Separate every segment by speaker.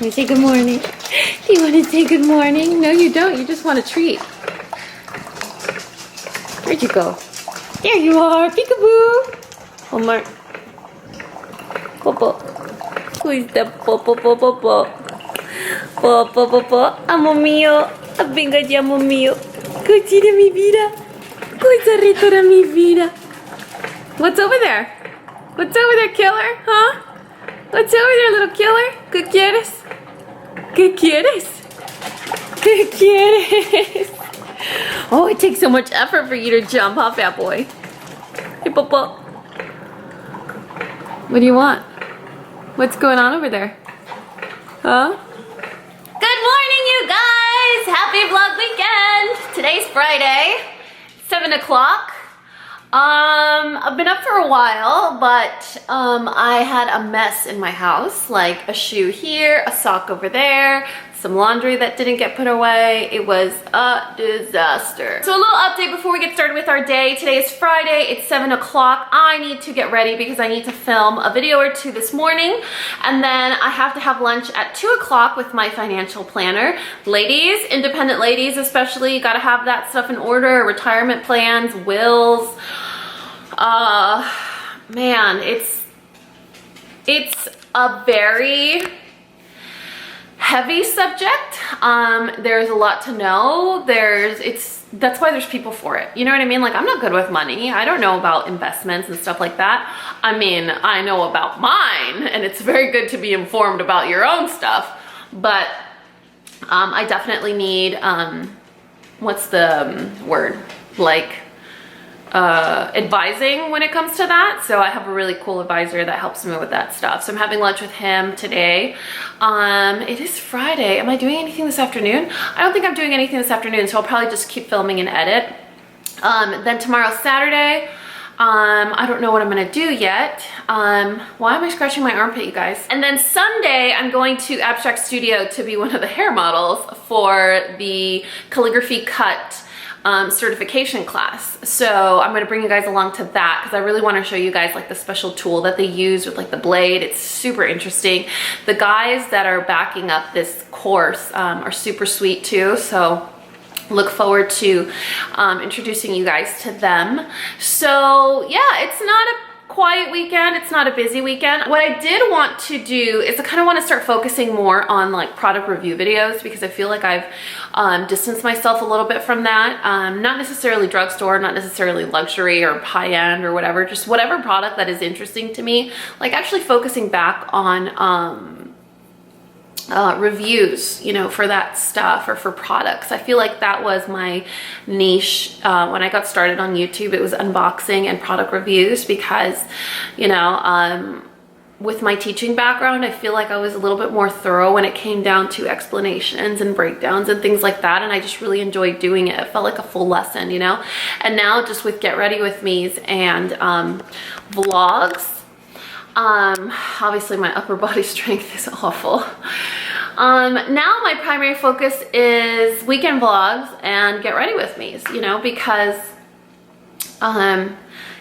Speaker 1: Can you say good morning? Do you want to say good morning? No, you don't. You just want a treat. Where'd you go? There you are. Peekaboo. One more. Popo. Who is that? Popo, popo, popo. Popo, popo. Amo mío. Venga ya, amo mío. Così de mi vida. Cosa rito de mi vida. What's over there? What's over there, killer? Huh? What's over there, little killer? ¿Qué quieres? ¿Qué quieres? ¿Qué quieres? Oh, it takes so much effort for you to jump off that boy. Hey, Popo. What do you want? What's going on over there? Huh? Good morning, you guys! Happy vlog weekend! Today's Friday, 7 o'clock. I've been up for a while, but I had a mess in my house, like a shoe here, a sock over there, some laundry that didn't get put away. It was a disaster. So a little update before we get started with our day. Today is Friday, it's 7 o'clock. I need to get ready because I need to film a video or two this morning, and then I have to have lunch at 2 o'clock with my financial planner. Ladies, independent ladies especially, gotta have that stuff in order, retirement plans, wills. Man, it's a very heavy subject. There's a lot to know. That's why there's people for it. You know what I mean? Like, I'm not good with money. I don't know about investments and stuff like that. I mean, I know about mine, and it's very good to be informed about your own stuff. But I definitely need, what's the word? Like, advising when it comes to that. So I have a really cool advisor that helps me with that stuff. So I'm having lunch with him today. It is Friday. Am I doing anything this afternoon? I don't think I'm doing anything this afternoon, so I'll probably just keep filming and edit. Then tomorrow's Saturday. I don't know what I'm gonna do yet. Why am I scratching my armpit, you guys? And then Sunday, I'm going to Abstract Studio to be one of the hair models for the Calligraphy Cut certification class. So I'm going to bring you guys along to that because I really want to show you guys like the special tool that they use with like the blade. It's super interesting. The guys that are backing up this course are super sweet too. So look forward to introducing you guys to them. So yeah, it's not a quiet weekend, it's not a busy weekend. What I did want to do is I kind of want to start focusing more on like product review videos because I feel like I've distanced myself a little bit from that. Not necessarily drugstore, not necessarily luxury or high-end or whatever, just whatever product that is interesting to me, like actually focusing back on reviews, you know, for that stuff or for products. I feel like that was my niche when I got started on YouTube. It was unboxing and product reviews because, you know, with my teaching background, I feel like I was a little bit more thorough when it came down to explanations and breakdowns and things like that, and I just really enjoyed doing it. It felt like a full lesson, you know. And now just with Get Ready With Me's and vlogs, obviously my upper body strength is awful. Now my primary focus is weekend vlogs and Get Ready With Me's, you know, because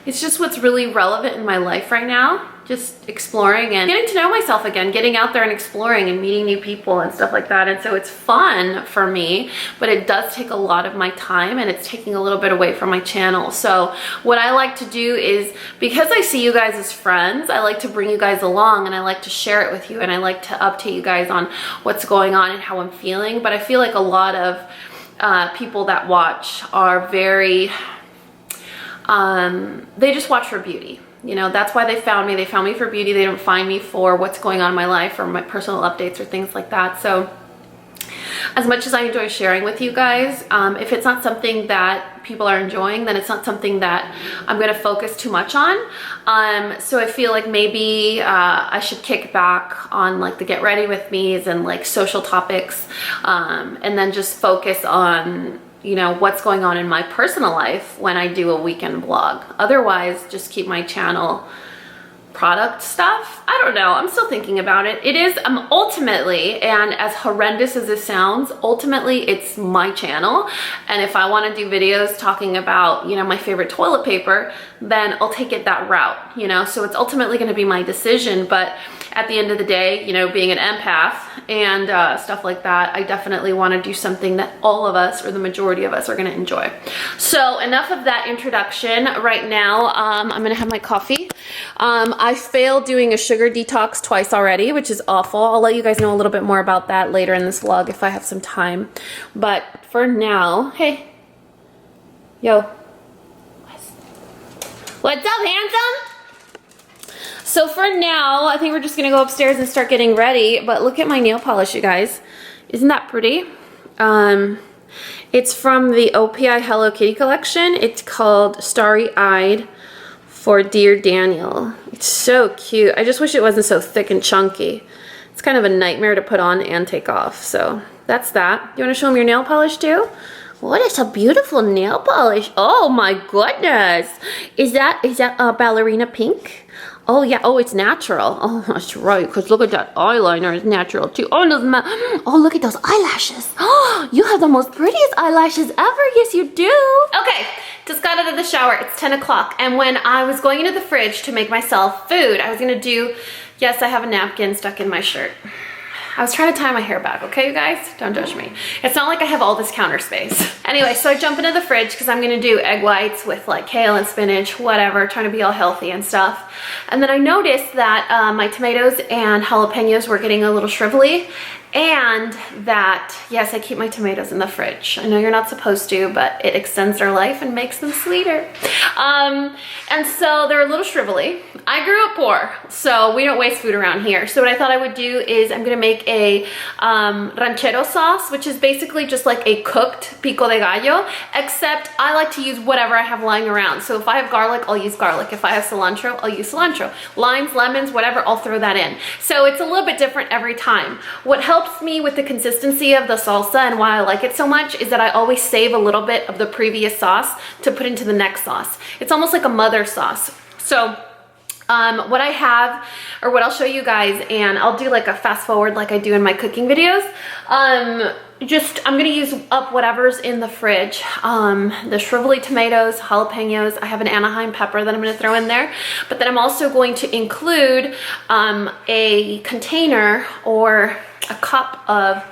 Speaker 1: it's just what's really relevant in my life right now. Just exploring and getting to know myself again, getting out there and exploring and meeting new people and stuff like that. And so it's fun for me, but it does take a lot of my time and it's taking a little bit away from my channel. So what I like to do is, because I see you guys as friends, I like to bring you guys along and I like to share it with you and I like to update you guys on what's going on and how I'm feeling. But I feel like a lot of people that watch are very, they just watch for beauty. You know, that's why they found me. They found me for beauty. They don't find me for what's going on in my life or my personal updates or things like that. So as much as I enjoy sharing with you guys, if it's not something that people are enjoying, then it's not something that I'm going to focus too much on. So I feel like maybe I should kick back on like the Get Ready With Me's and like social topics, and then just focus on, you know, what's going on in my personal life when I do a weekend vlog. Otherwise, just keep my channel product stuff. I don't know, I'm still thinking about it. It is ultimately, and as horrendous as it sounds, ultimately it's my channel, and if I want to do videos talking about, you know, my favorite toilet paper, then I'll take it that route, you know. So it's ultimately going to be my decision, but at the end of the day, you know, being an empath and stuff like that, I definitely want to do something that all of us, or the majority of us, are going to enjoy. So enough of that introduction. Right now, I'm going to have my coffee. I failed doing a sugar detox twice already, which is awful. I'll let you guys know a little bit more about that later in this vlog if I have some time. But for now, hey, yo, what's up, handsome? So for now, I think we're just gonna go upstairs and start getting ready. But look at my nail polish, you guys. Isn't that pretty? It's from the OPI Hello Kitty collection. It's called Starry Eyed for Dear Daniel. It's so cute. I just wish it wasn't so thick and chunky. It's kind of a nightmare to put on and take off. So that's that. You wanna show them your nail polish too? What is a beautiful nail polish? Oh my goodness. Is that ballerina pink? Oh yeah, oh it's natural. Oh that's right, because look at that eyeliner, it's natural too. Oh, look at those eyelashes. Oh, you have the most prettiest eyelashes ever. Yes you do. Okay, just got out of the shower. It's 10 o'clock, and when I was going into the fridge to make myself food, I was gonna do, yes, I have a napkin stuck in my shirt. I was trying to tie my hair back, okay, you guys? Don't judge me. It's not like I have all this counter space. Anyway, so I jump into the fridge because I'm gonna do egg whites with like kale and spinach, whatever, trying to be all healthy and stuff. And then I noticed that my tomatoes and jalapeños were getting a little shrivelly, and that, yes, I keep my tomatoes in the fridge. I know you're not supposed to, but it extends their life and makes them sweeter. And so they're a little shrivelly. I grew up poor, so we don't waste food around here. So what I thought I would do is I'm gonna make a ranchero sauce, which is basically just like a cooked pico de gallo, except I like to use whatever I have lying around. So if I have garlic, I'll use garlic. If I have cilantro, I'll use cilantro. Limes, lemons, whatever, I'll throw that in. So it's a little bit different every time. What helps me with the consistency of the salsa and why I like it so much is that I always save a little bit of the previous sauce to put into the next sauce. It's almost like a mother sauce. So what I have, or what I'll show you guys, and I'll do like a fast forward like I do in my cooking videos. I'm gonna use up whatever's in the fridge. The shrivelly tomatoes, jalapenos, I have an Anaheim pepper that I'm gonna throw in there. But then I'm also going to include a container or a cup of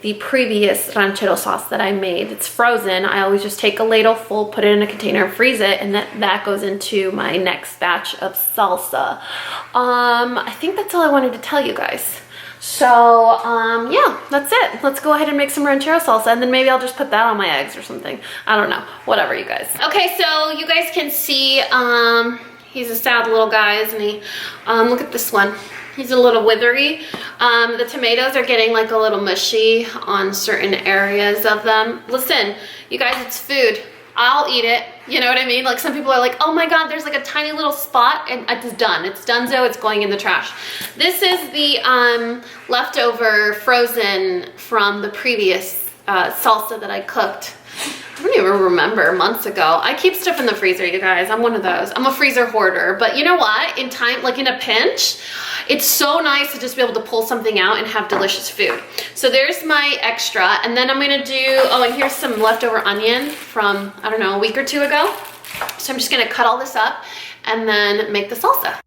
Speaker 1: the previous ranchero sauce that I made. It's frozen. I always just take a ladle full, put it in a container, and freeze it, and that goes into my next batch of salsa. I think that's all I wanted to tell you guys. So yeah, that's it. Let's go ahead and make some ranchero salsa, and then maybe I'll just put that on my eggs or something. I don't know, whatever, you guys. Okay, so you guys can see he's a sad little guy, isn't he? Look at this one. He's a little withery. The tomatoes are getting like a little mushy on certain areas of them. Listen, you guys, it's food. I'll eat it. You know what I mean? Like some people are like, oh my God, there's like a tiny little spot, and it's done. It's donezo, it's going in the trash. This is the leftover frozen from the previous salsa that I cooked. I don't even remember, months ago. I keep stuff in the freezer, you guys. I'm one of those. I'm a freezer hoarder. But you know what? In time, like in a pinch, it's so nice to just be able to pull something out and have delicious food. So there's my extra. And then I'm gonna do, oh, and here's some leftover onion from, I don't know, a week or two ago. So I'm just gonna cut all this up and then make the salsa.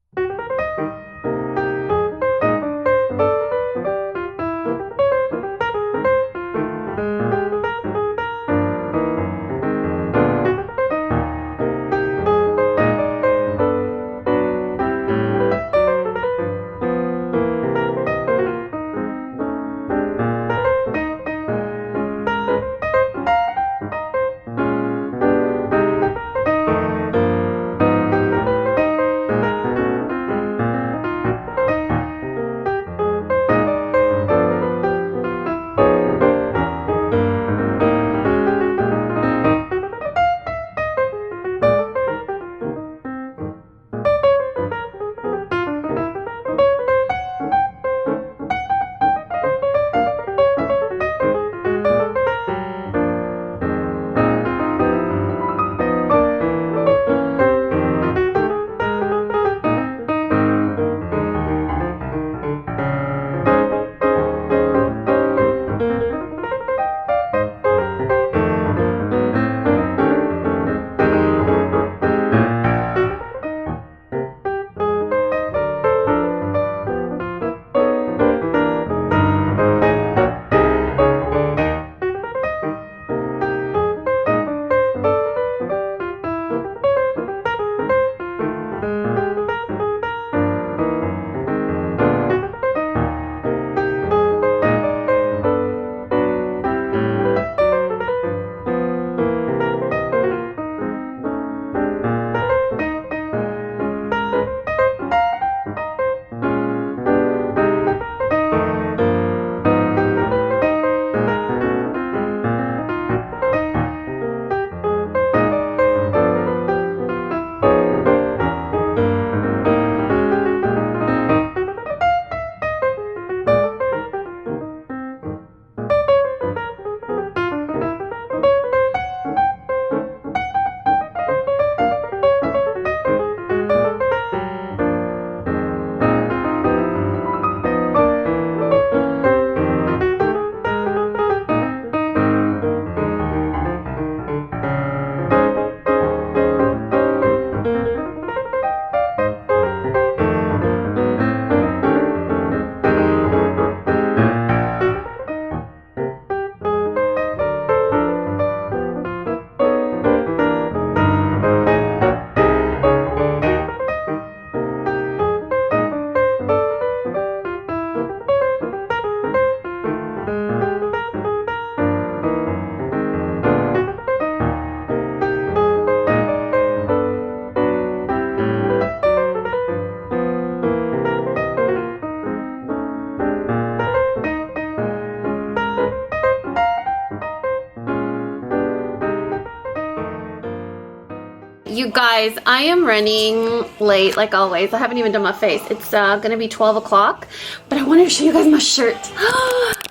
Speaker 1: you guys, I am running late like always. I haven't even done my face. It's gonna be 12 o'clock, but I wanted to show you guys my shirt.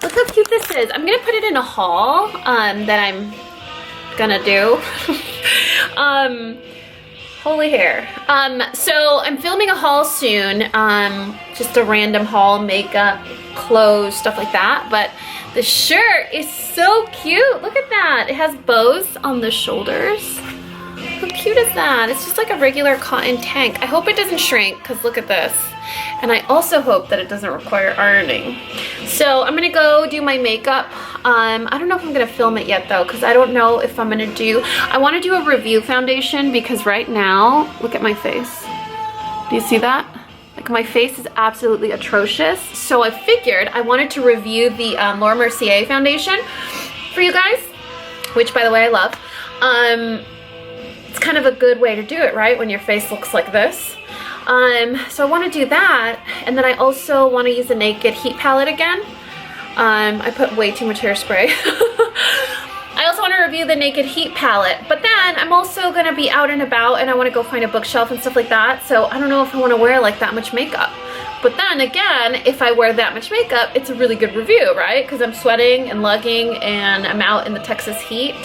Speaker 1: Look how cute this is. I'm gonna put it in a haul that I'm gonna do. Holy hair. So I'm filming a haul soon. Just a random haul, makeup, clothes, stuff like that. But the shirt is so cute. Look at that. It has bows on the shoulders. How cute is that? It's just like a regular cotton tank. I hope it doesn't shrink because look at this. And I also hope that it doesn't require ironing. So I'm gonna go do my makeup. I don't know if I'm gonna film it yet though, because I don't know if I'm gonna do, I wanna do a review foundation because right now, look at my face. Do you see that? Like my face is absolutely atrocious. So I figured I wanted to review the Laura Mercier foundation for you guys, which by the way I love. It's kind of a good way to do it, right? When your face looks like this. So I want to do that, and then I also want to use the Naked Heat palette again. I put way too much hairspray. I also want to review the Naked Heat palette, but then I'm also going to be out and about and I want to go find a bookshelf and stuff like that, so I don't know if I want to wear like that much makeup. But then again, if I wear that much makeup, it's a really good review, right? Because I'm sweating and lugging and I'm out in the Texas heat.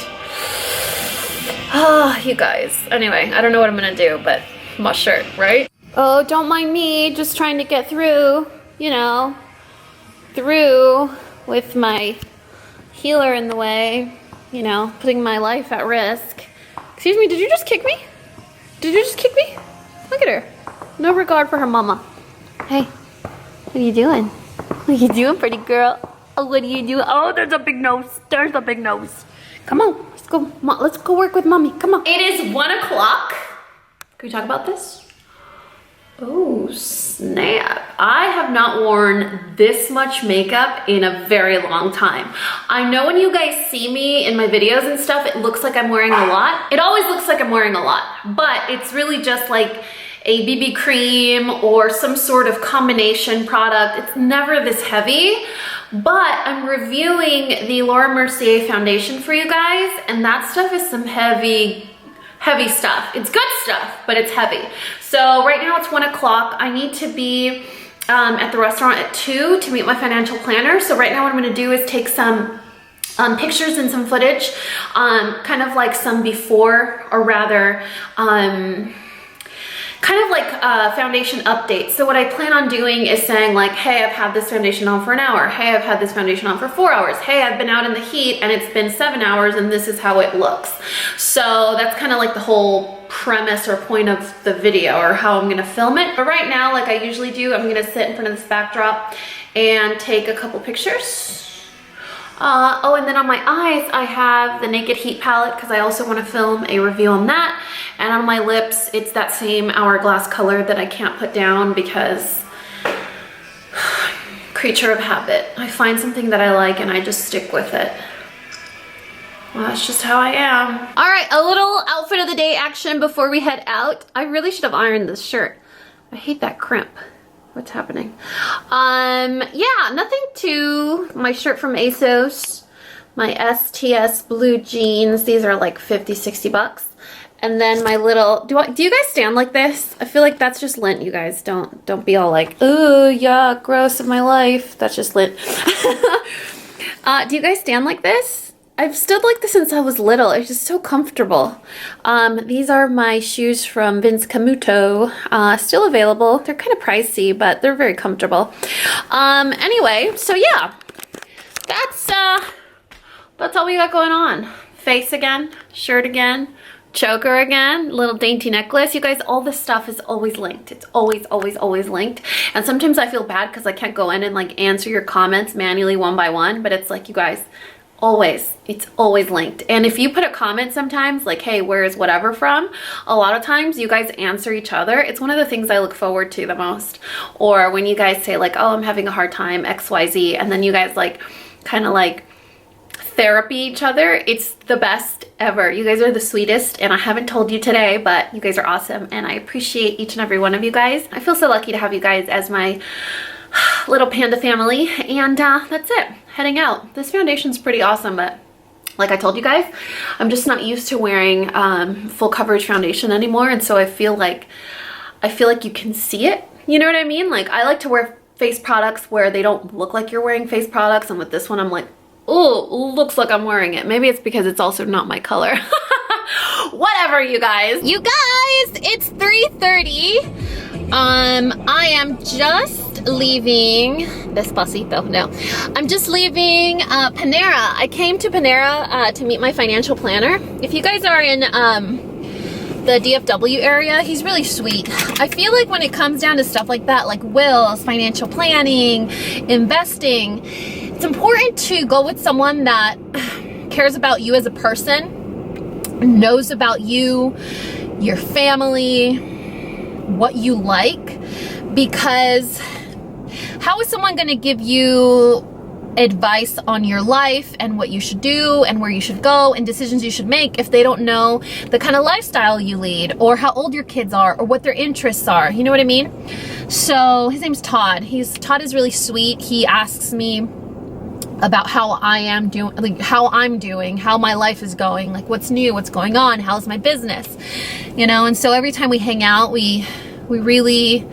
Speaker 1: Oh, you guys. Anyway, I don't know what I'm going to do, but my shirt, right? Oh, don't mind me, just trying to get through, you know, through with my healer in the way, you know, putting my life at risk. Excuse me, did you just kick me? Did you just kick me? Look at her. No regard for her mama. Hey, what are you doing? What are you doing, pretty girl? Oh, what are you doing? Oh, there's a big nose. There's a big nose. Come on, let's go. Let's go work with mommy. Come on. It is 1 o'clock. Can we talk about this? Oh, snap. I have not worn this much makeup in a very long time. I know when you guys see me in my videos and stuff, it looks like I'm wearing a lot. It always looks like I'm wearing a lot, but it's really just like a BB cream or some sort of combination product. It's never this heavy, but I'm reviewing the Laura Mercier foundation for you guys, and that stuff is some heavy stuff. It's good stuff, but it's heavy. So right now it's 1 o'clock. I need to be at the restaurant at 2 to meet my financial planner. So right now what I'm gonna do is take some pictures and some footage, kind of like some before, or rather, kind of like foundation updates. So what I plan on doing is saying like, hey, I've had this foundation on for an hour. Hey, I've had this foundation on for 4 hours. Hey, I've been out in the heat and it's been 7 hours and this is how it looks. So that's kind of like the whole premise or point of the video, or how I'm gonna film it. But right now, like I usually do, I'm gonna sit in front of this backdrop and take a couple pictures. Oh, and then on my eyes, I have the Naked Heat palette because I also want to film a review on that. And on my lips, it's that same Hourglass color that I can't put down because creature of habit. I find something that I like and I just stick with it. Well, that's just how I am. All right, a little outfit of the day action before we head out. I really should have ironed this shirt. I hate that crimp. What's happening? Yeah, nothing to my shirt from ASOS, my STS Blue Jeans. These are like 50, 60 bucks. And then my little, do you guys stand like this? I feel like that's just lint, you guys. Don't be all like, ooh, yeah, gross of my life. That's just lint. Do you guys stand like this? I've stood like this since I was little. It's just so comfortable. These are my shoes from Vince Camuto. Still available. They're kind of pricey, but they're very comfortable. Anyway, so yeah, that's all we got going on. Face again, shirt again, choker again, little dainty necklace. You guys, all this stuff is always linked. It's always, always, always linked. And sometimes I feel bad because I can't go in and like answer your comments manually one by one, but it's like, you guys, always, it's always linked. And if you put a comment sometimes like, hey, where is whatever from, a lot of times you guys answer each other. It's one of the things I look forward to the most. Or when you guys say like, oh, I'm having a hard time, XYZ, and then you guys like kind of like therapy each other. It's the best ever. You guys are the sweetest, and I haven't told you today, but you guys are awesome, and I appreciate each and every one of you guys. I feel so lucky to have you guys as my little panda family, and that's it. Heading out. This foundation's pretty awesome, but like I told you guys, I'm just not used to wearing full coverage foundation anymore, and so I feel like you can see it. You know what I mean? Like, I like to wear face products where they don't look like you're wearing face products, and with this one I'm like, oh, looks like I'm wearing it. Maybe it's because it's also not my color. Whatever, you guys. You guys, it's 3:30. I am just leaving Despacito. No, I'm just leaving Panera. I came to Panera to meet my financial planner. If you guys are in the DFW area, he's really sweet. I feel like when it comes down to stuff like that, like wills, financial planning, investing, it's important to go with someone that cares about you as a person, knows about you, your family, what you like, because how is someone going to give you advice on your life and what you should do and where you should go and decisions you should make if they don't know the kind of lifestyle you lead, or how old your kids are, or what their interests are? You know what I mean? So his name's Todd. Todd is really sweet. He asks me about how I am doing, like how I'm doing, how my life is going, like what's new, what's going on, how's my business, you know? And so every time we hang out, we really,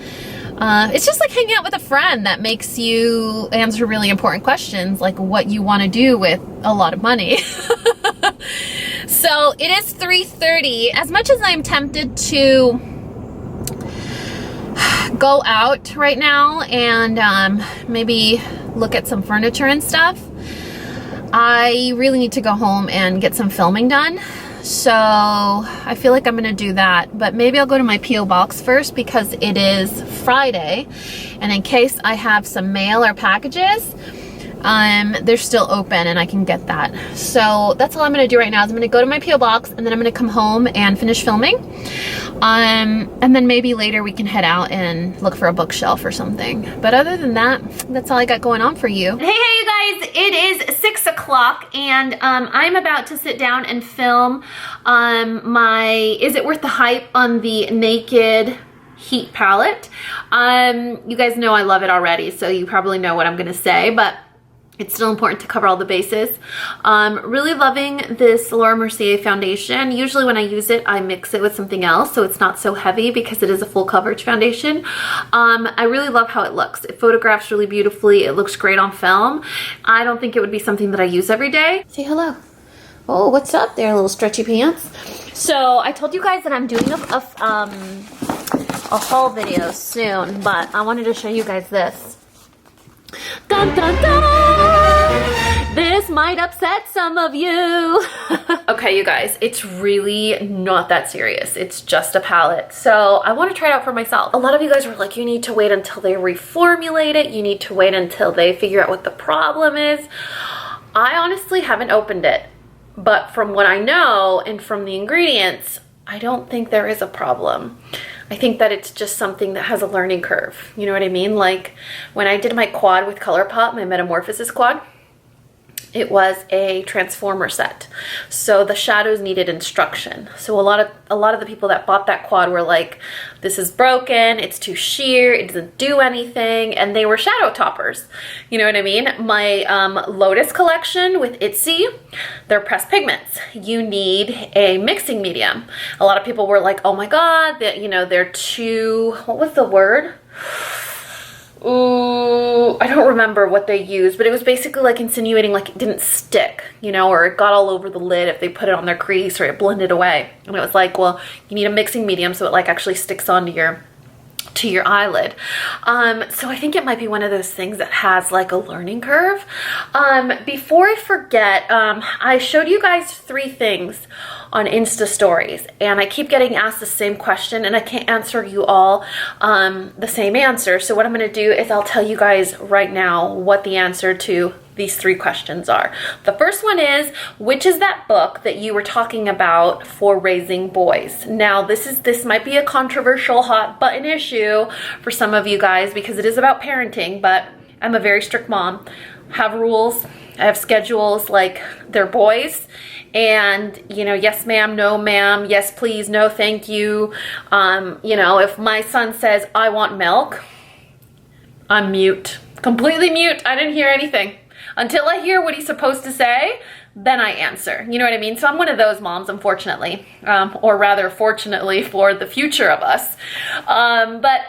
Speaker 1: it's just like hanging out with a friend that makes you answer really important questions, like what you want to do with a lot of money. So it is 3:30. As much as I'm tempted to go out right now and maybe look at some furniture and stuff, I really need to go home and get some filming done. So I feel like I'm gonna do that, but maybe I'll go to my P.O. box first because it is Friday, and in case I have some mail or packages, they're still open and I can get that. So that's all I'm gonna do right now is I'm gonna go to my P.O. box, and then I'm gonna come home and finish filming. And then maybe later we can head out and look for a bookshelf or something. But other than that, that's all I got going on for you. Hey, you guys, it is 6 o'clock and I'm about to sit down and film my Is It Worth the Hype on the Naked Heat palette. You guys know I love it already, so you probably know what I'm gonna say, but it's still important to cover all the bases. Really loving this Laura Mercier foundation. Usually when I use it, I mix it with something else so it's not so heavy because it is a full coverage foundation. I really love how it looks. It photographs really beautifully. It looks great on film. I don't think it would be something that I use every day. Say hello. Oh, what's up there, little stretchy pants? So I told you guys that I'm doing a haul video soon, but I wanted to show you guys this. Dun, dun, dun! This might upset some of you. Okay, you guys, it's really not that serious. It's just a palette. So I want to try it out for myself. A lot of you guys were like, you need to wait until they reformulate it. You need to wait until they figure out what the problem is. I honestly haven't opened it, but from what I know and from the ingredients, I don't think there is a problem. I think that it's just something that has a learning curve. You know what I mean? Like when I did my quad with ColourPop, my Metamorphosis quad, it was a transformer set. So the shadows needed instruction. So a lot of the people that bought that quad were like, this is broken, it's too sheer, it doesn't do anything, and they were shadow toppers. You know what I mean? My Lotus collection with Itsy, they're pressed pigments. You need a mixing medium. A lot of people were like, oh my God, that, you know, they're too, what was the word? Ooh, I don't remember what they used, but it was basically like insinuating like it didn't stick, you know, or it got all over the lid if they put it on their crease, or it blended away. And it was like, well, you need a mixing medium so it like actually sticks onto your eyelid. So I think it might be one of those things that has like a learning curve. Before I forget, I showed you guys 3 things on Insta stories, and I keep getting asked the same question and I can't answer you all the same answer. So what I'm going to do is I'll tell you guys right now what the answer to these 3 questions are. The first one is, which is that book that you were talking about for raising boys? Now this might be a controversial hot button issue for some of you guys because it is about parenting, but I'm a very strict mom. I have rules, I have schedules, like they're boys. And, you know, yes ma'am, no ma'am, yes please, no thank you. You know, if my son says, I want milk, I'm mute. Completely mute. I didn't hear anything. Until I hear what he's supposed to say, then I answer. You know what I mean? So I'm one of those moms, unfortunately, or rather fortunately for the future of us. But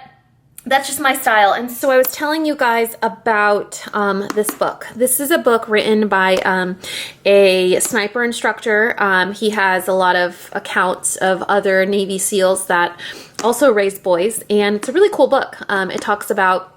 Speaker 1: that's just my style. And so I was telling you guys about this book. This is a book written by a sniper instructor. He has a lot of accounts of other Navy SEALs that also raise boys, and it's a really cool book. It talks about,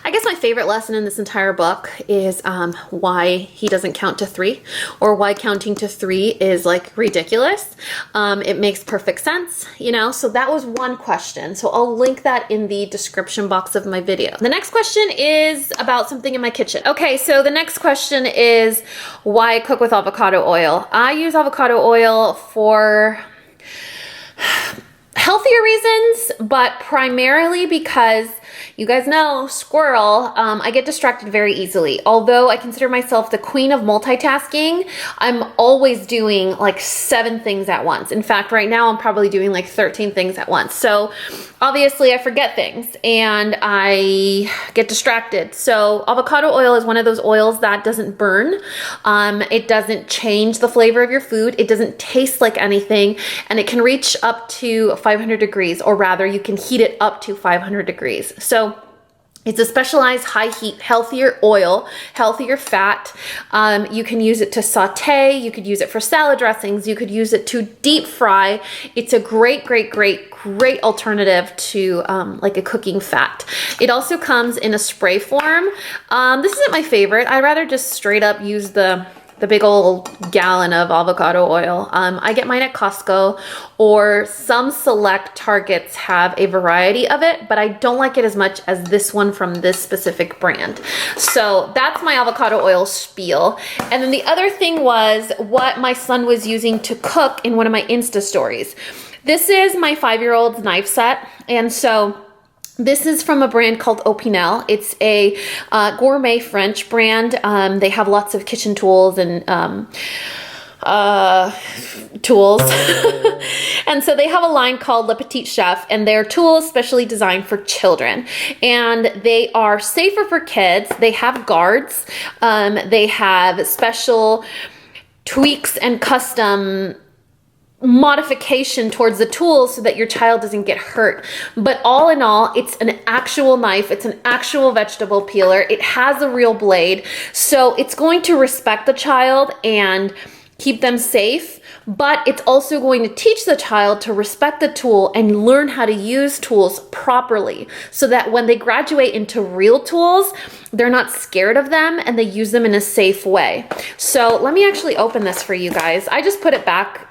Speaker 1: I guess my favorite lesson in this entire book is why he doesn't count to 3, or why counting to 3 is like ridiculous. It makes perfect sense, you know? So that was one question. So I'll link that in the description box of my video. The next question is about something in my kitchen. Okay, so the next question is why I cook with avocado oil. I use avocado oil for healthier reasons, but primarily because you guys know, squirrel, I get distracted very easily. Although I consider myself the queen of multitasking, I'm always doing like 7 things at once. In fact, right now I'm probably doing like 13 things at once. So obviously I forget things and I get distracted. So avocado oil is one of those oils that doesn't burn. It doesn't change the flavor of your food. It doesn't taste like anything, and it can reach up to 500 degrees, or rather you can heat it up to 500 degrees. So it's a specialized high heat, healthier oil, healthier fat. You can use it to saute. You could use it for salad dressings. You could use it to deep fry. It's a great, great, great, great alternative to like a cooking fat. It also comes in a spray form. This isn't my favorite. I'd rather just straight up use the big old gallon of avocado oil. I get mine at Costco, or some select Targets have a variety of it, but I don't like it as much as this one from this specific brand. So that's my avocado oil spiel. And then the other thing was what my son was using to cook in one of my Insta stories. This is my 5-year-old's knife set. And so this is from a brand called Opinel. It's a gourmet French brand. They have lots of kitchen tools and tools. And so they have a line called Le Petit Chef, and they're tools specially designed for children. And they are safer for kids. They have guards. They have special tweaks and custom modification towards the tools so that your child doesn't get hurt. But all in all, it's an actual knife. It's an actual vegetable peeler. It has a real blade. So it's going to respect the child and keep them safe, but it's also going to teach the child to respect the tool and learn how to use tools properly, so that when they graduate into real tools, they're not scared of them and they use them in a safe way. So let me actually open this for you guys. I just put it back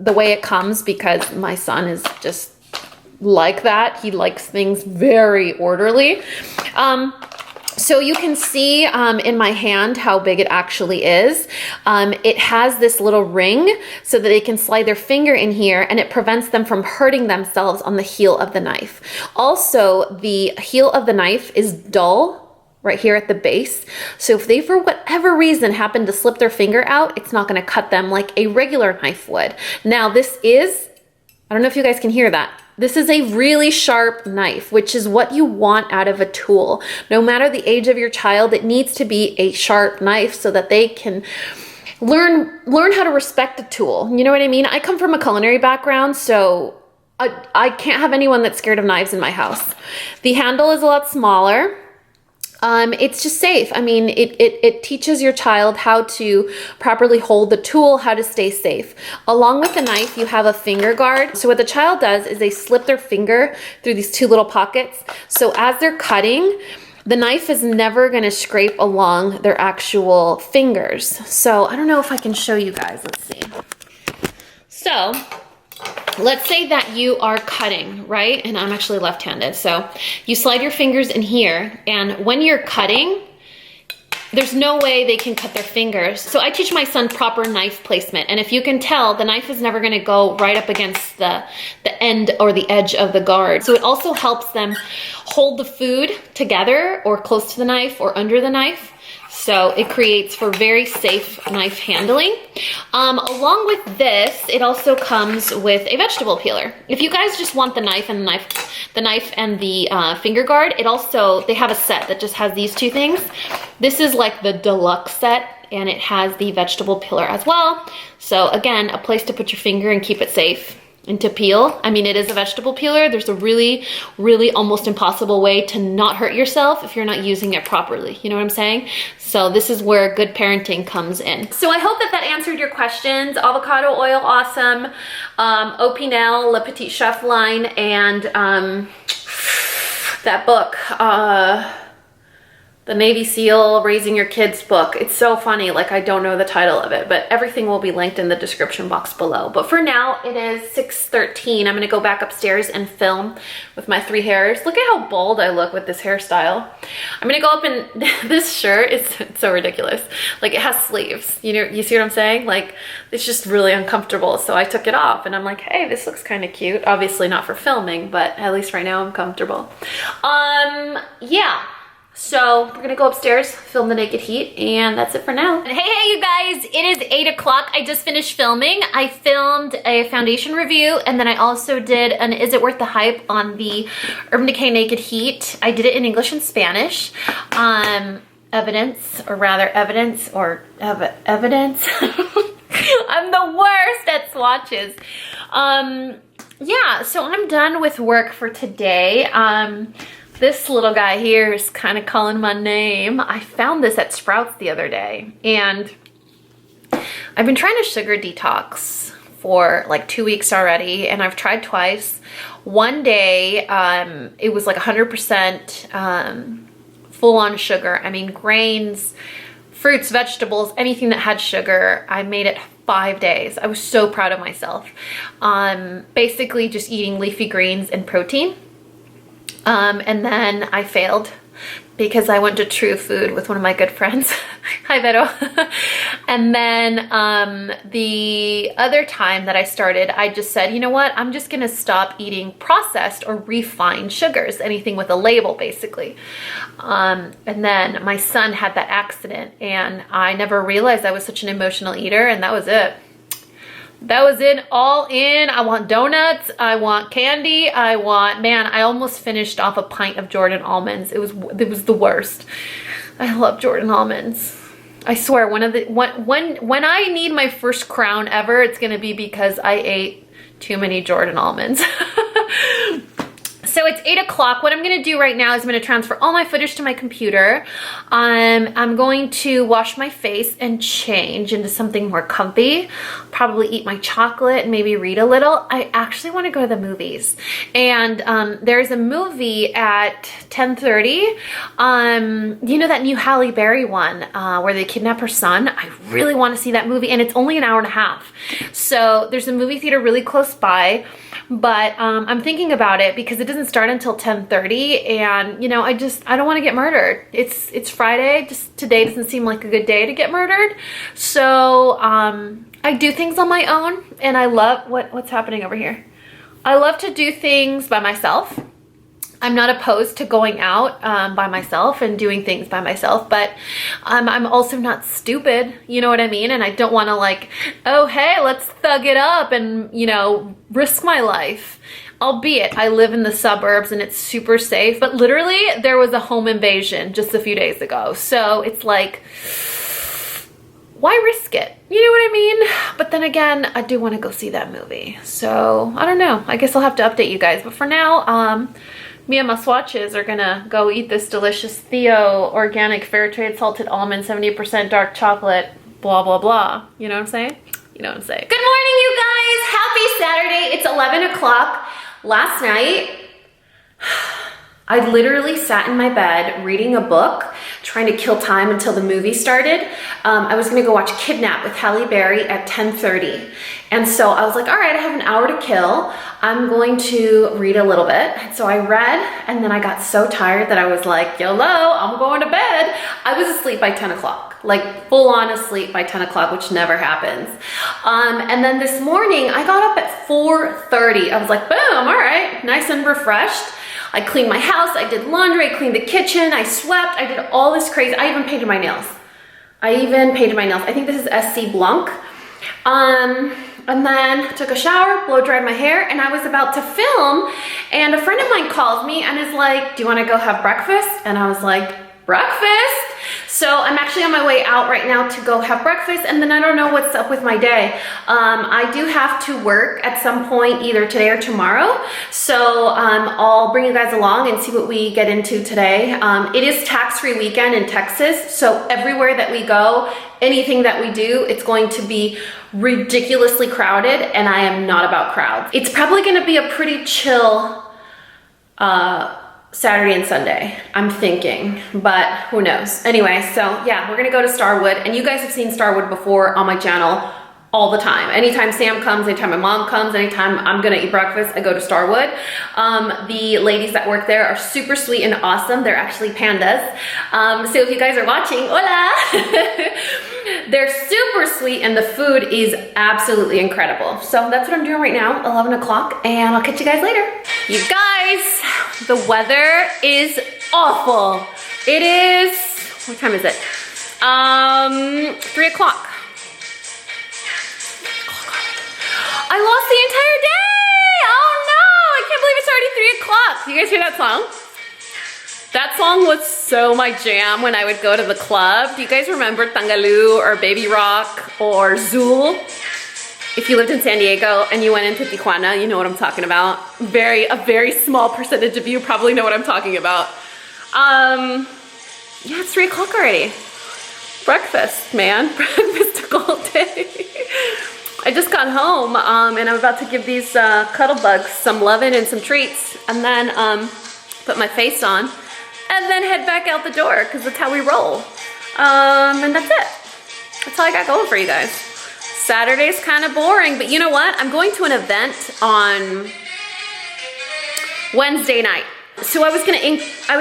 Speaker 1: the way it comes because my son is just like that. He likes things very orderly. So you can see in my hand how big it actually is. It has this little ring so that they can slide their finger in here, and it prevents them from hurting themselves on the heel of the knife. Also, the heel of the knife is dull right here at the base. So if they, for whatever reason, happen to slip their finger out, it's not going to cut them like a regular knife would. Now this is, I don't know if you guys can hear that. This is a really sharp knife, which is what you want out of a tool. No matter the age of your child, it needs to be a sharp knife so that they can learn how to respect a tool. You know what I mean? I come from a culinary background, so I can't have anyone that's scared of knives in my house. The handle is a lot smaller. It's just safe. I mean, it teaches your child how to properly hold the tool, how to stay safe. Along with the knife, you have a finger guard. So what the child does is they slip their finger through these 2 little pockets. So as they're cutting, the knife is never going to scrape along their actual fingers. So I don't know if I can show you guys. Let's see. So let's say that you are cutting, right? And I'm actually left-handed. So you slide your fingers in here, and when you're cutting, there's no way they can cut their fingers. So I teach my son proper knife placement. And if you can tell, the knife is never gonna go right up against the end or the edge of the guard. So it also helps them hold the food together or close to the knife or under the knife. So it creates for very safe knife handling. Along with this, it also comes with a vegetable peeler. If you guys just want the knife and the finger guard, they have a set that just has these 2 things. This is like the deluxe set. and it has the vegetable peeler as well. So again, a place to put your finger and keep it safe and to peel. I mean, it is a vegetable peeler. There's a really, really almost impossible way to not hurt yourself if you're not using it properly. You know what I'm saying? So this is where good parenting comes in. So I hope that that answered your questions. Avocado oil, awesome. Opinel, Le Petit Chef line, and that book, the Navy SEAL Raising Your Kids book. It's so funny, like I don't know the title of it, but everything will be linked in the description box below. But for now, it is 6:13. I'm gonna go back upstairs and film with my 3 hairs. Look at how bold I look with this hairstyle. I'm gonna go up in this shirt, it's so ridiculous. Like it has sleeves, you know, you see what I'm saying? Like it's just really uncomfortable. So I took it off and I'm like, hey, this looks kind of cute. Obviously not for filming, but at least right now I'm comfortable. Yeah. So we're gonna go upstairs, film the naked heat, and that's it for now. Hey, you guys, it is 8 o'clock. I just finished filming. I filmed a foundation review, and then I also did an Is It Worth the Hype on the Urban Decay Naked Heat. I did it in English and Spanish. Evidence. I'm the worst at swatches. Yeah, so I'm done with work for today. This little guy here is kind of calling my name. I found this at Sprouts the other day, and I've been trying to sugar detox for like 2 weeks already, and I've tried twice. One day, it was like 100% full-on sugar. I mean, grains, fruits, vegetables, anything that had sugar. I made it 5 days. I was so proud of myself. Basically just eating leafy greens and protein. And then I failed because I went to True Food with one of my good friends. Hi, Vero. And then the other time that I started, I just said, you know what? I'm just gonna stop eating processed or refined sugars, anything with a label, basically. And then my son had that accident, and I never realized I was such an emotional eater, and that was it. That was it, all in. I want donuts, I want candy, man, I almost finished off a pint of Jordan almonds. It was the worst. I love Jordan almonds. I swear, when I need my first crown ever, it's gonna be because I ate too many Jordan almonds. So it's 8 o'clock. What I'm gonna do right now is I'm gonna transfer all my footage to my computer. I'm going to wash my face and change into something more comfy. Probably eat my chocolate and maybe read a little. I actually wanna go to the movies. And there's a movie at 10:30. You know that new Halle Berry one where they kidnap her son? I really wanna see that movie, and it's only an hour and a half. So there's a movie theater really close by. But I'm thinking about it because it doesn't start until 10:30, and you know, I don't want to get murdered. It's Friday. Just today doesn't seem like a good day to get murdered. So I do things on my own, and I love what's happening over here. I love to do things by myself. I'm not opposed to going out by myself and doing things by myself, but I'm also not stupid, you know what I mean? And I don't want to like, oh, hey, let's thug it up and, you know, risk my life. Albeit I live in the suburbs and it's super safe, but literally there was a home invasion just a few days ago. So it's like, why risk it? You know what I mean? But then again, I do want to go see that movie. So I don't know. I guess I'll have to update you guys. But for now, me and my swatches are gonna go eat this delicious Theo organic fair trade salted almond 70% dark chocolate blah blah blah. You know what I'm saying? You know what I'm saying. Good morning, you guys. Happy Saturday. It's 11 o'clock. Last night I literally sat in my bed reading a book, trying to kill time until the movie started. I was gonna go watch Kidnap with Halle Berry at 10:30. And so I was like, all right, I have an hour to kill. I'm going to read a little bit. So I read, and then I got so tired that I was like, YOLO, I'm going to bed. I was asleep by 10 o'clock, like full on asleep by 10 o'clock, which never happens. And then this morning I got up at 4:30. I was like, boom, all right, nice and refreshed. I cleaned my house, I did laundry, I cleaned the kitchen, I swept, I did all this crazy. I even painted my nails. I think this is SC Blanc. And then took a shower, blow dried my hair, and I was about to film, and a friend of mine calls me and is like, do you wanna go have breakfast? And I was like, breakfast? So I'm actually on my way out right now to go have breakfast, and then I don't know what's up with my day. I do have to work at some point either today or tomorrow. So I'll bring you guys along and see what we get into today. It is tax-free weekend in Texas, so everywhere that we go, anything that we do, it's going to be ridiculously crowded, and I am not about crowds. It's probably gonna be a pretty chill Saturday and Sunday, I'm thinking, but who knows. Anyway, so yeah, we're gonna go to Starwood, and you guys have seen Starwood before on my channel all the time. Anytime Sam comes, anytime my mom comes, anytime I'm gonna eat breakfast, I go to Starwood. The ladies that work there are super sweet and awesome. They're actually pandas. So if you guys are watching, hola! They're super sweet, and the food is absolutely incredible. So that's what I'm doing right now, 11 o'clock, and I'll catch you guys later. You guys, the weather is awful. It is, what time is it? 3 o'clock. I lost the entire day! Oh no! I can't believe it's already 3 o'clock. You guys hear that song? That song was so my jam when I would go to the club. Do you guys remember Tangaloo or Baby Rock or Zool? If you lived in San Diego and you went into Tijuana, you know what I'm talking about. A very small percentage of you probably know what I'm talking about. Yeah, it's 3 o'clock already. Breakfast, man. Breakfast took all day. I just got home and I'm about to give these cuddle bugs some lovin' and some treats, and then put my face on and then head back out the door because that's how we roll. And that's it. That's all I got going for you guys. Saturday's kind of boring, but you know what? I'm going to an event on Wednesday night. So I was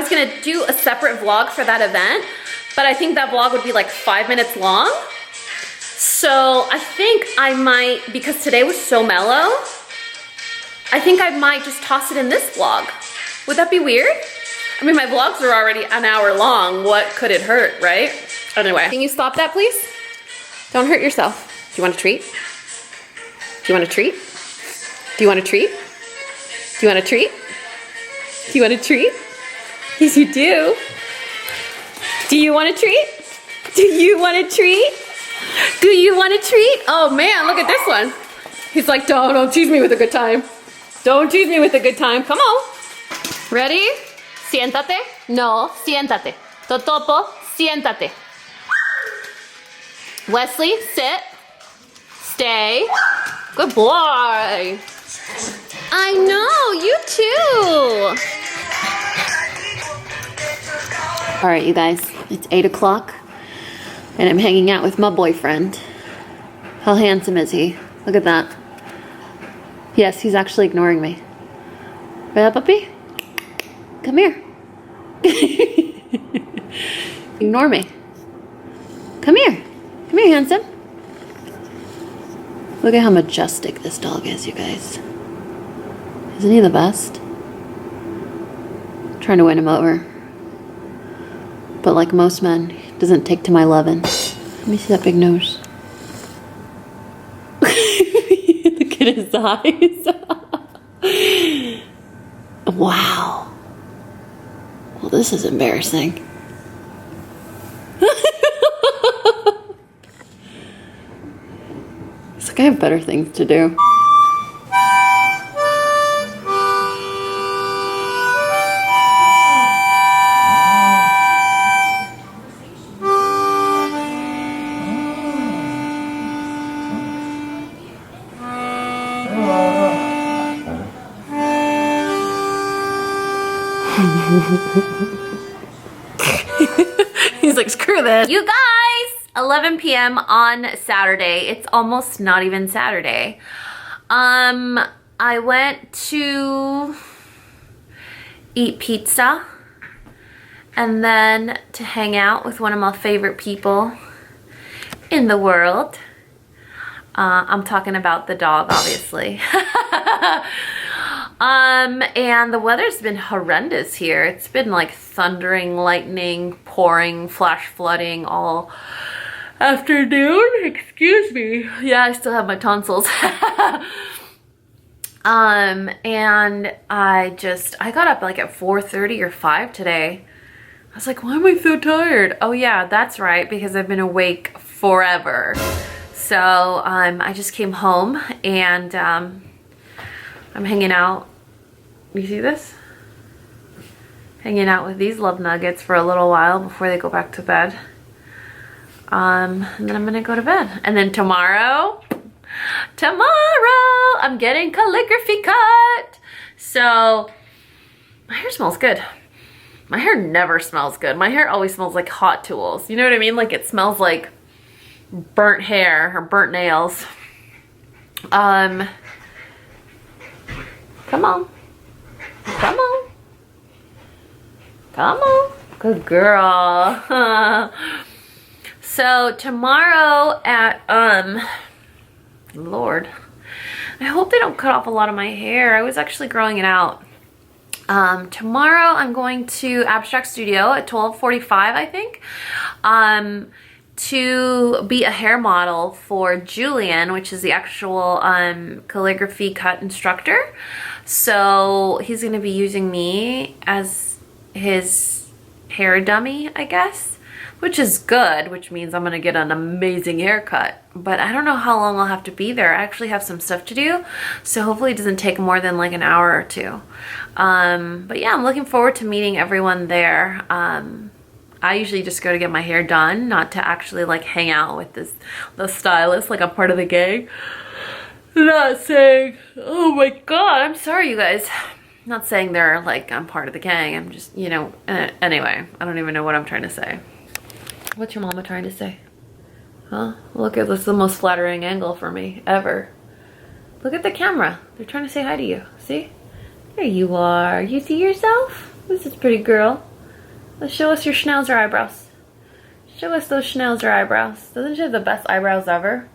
Speaker 1: gonna do a separate vlog for that event, but I think that vlog would be like 5 minutes long. So I think I might, because today was so mellow, I think I might just toss it in this vlog. Would that be weird? I mean, my vlogs are already an hour long. What could it hurt, right? Anyway, can you stop that, please? Don't hurt yourself. Do you want a treat? Do you want a treat? Do you want a treat? Do you want a treat? Do you want a treat? Yes, you do. Do you want a treat? Do you want a treat? Do you want a treat? Oh man, look at this one. He's like, don't tease me with a good time. Don't tease me with a good time. Come on. Ready? Siéntate. No, siéntate. Totopoh, siéntate. Wesley, sit. Stay. Good boy. I know, you too. All right, you guys, it's 8 o'clock. And I'm hanging out with my boyfriend. How handsome is he? Look at that. Yes, he's actually ignoring me. Right, puppy? Come here. Ignore me. Come here. Come here, handsome. Look at how majestic this dog is, you guys. Isn't he the best? I'm trying to win him over. But like most men, he doesn't take to my lovin'. Let me see that big nose. Look at his eyes. Wow. Well, this is embarrassing. It's like I have better things to do. He's like, screw this. You guys, 11 p.m. on Saturday. It's almost not even Saturday. I went to eat pizza and then to hang out with one of my favorite people in the world. I'm talking about the dog, obviously. And the weather's been horrendous here. It's been like thundering, lightning, pouring, flash flooding all afternoon. Excuse me. Yeah, I still have my tonsils. And I got up like at 4:30 or 5 today. was like, why am I so tired? Oh yeah, that's right, because I've been awake forever. So I just came home and I'm hanging out. You see this? Hanging out with these love nuggets for a little while before they go back to bed. And then I'm gonna go to bed. And then tomorrow, I'm getting calligraphy cut. So my hair smells good. My hair never smells good. My hair always smells like Hot Tools. You know what I mean? Like it smells like burnt hair or burnt nails. Come on. Come on. Come on. Good girl. So tomorrow at, Lord, I hope they don't cut off a lot of my hair. I was actually growing it out. Tomorrow I'm going to Abstract Studio at 12:45, I think, to be a hair model for Julian, which is the actual calligraphy cut instructor. So he's going to be using me as his hair dummy, I guess, which is good, which means I'm going to get an amazing haircut. But I don't know how long I'll have to be there. I actually have some stuff to do, so hopefully it doesn't take more than like an hour or two. But yeah, I'm looking forward to meeting everyone there. I usually just go to get my hair done, not to actually like hang out with the stylist like I'm part of the gang. Not saying, oh my god, I'm sorry you guys. Not saying they're like I'm part of the gang. I'm just, you know, anyway, I don't even know what I'm trying to say. What's your mama trying to say? Huh? Look at this, the most flattering angle for me ever. Look at the camera. They're trying to say hi to you. See? There you are. You see yourself? This is pretty girl. Let's show us your schnauzer eyebrows. Show us those schnauzer eyebrows. Doesn't she have the best eyebrows ever?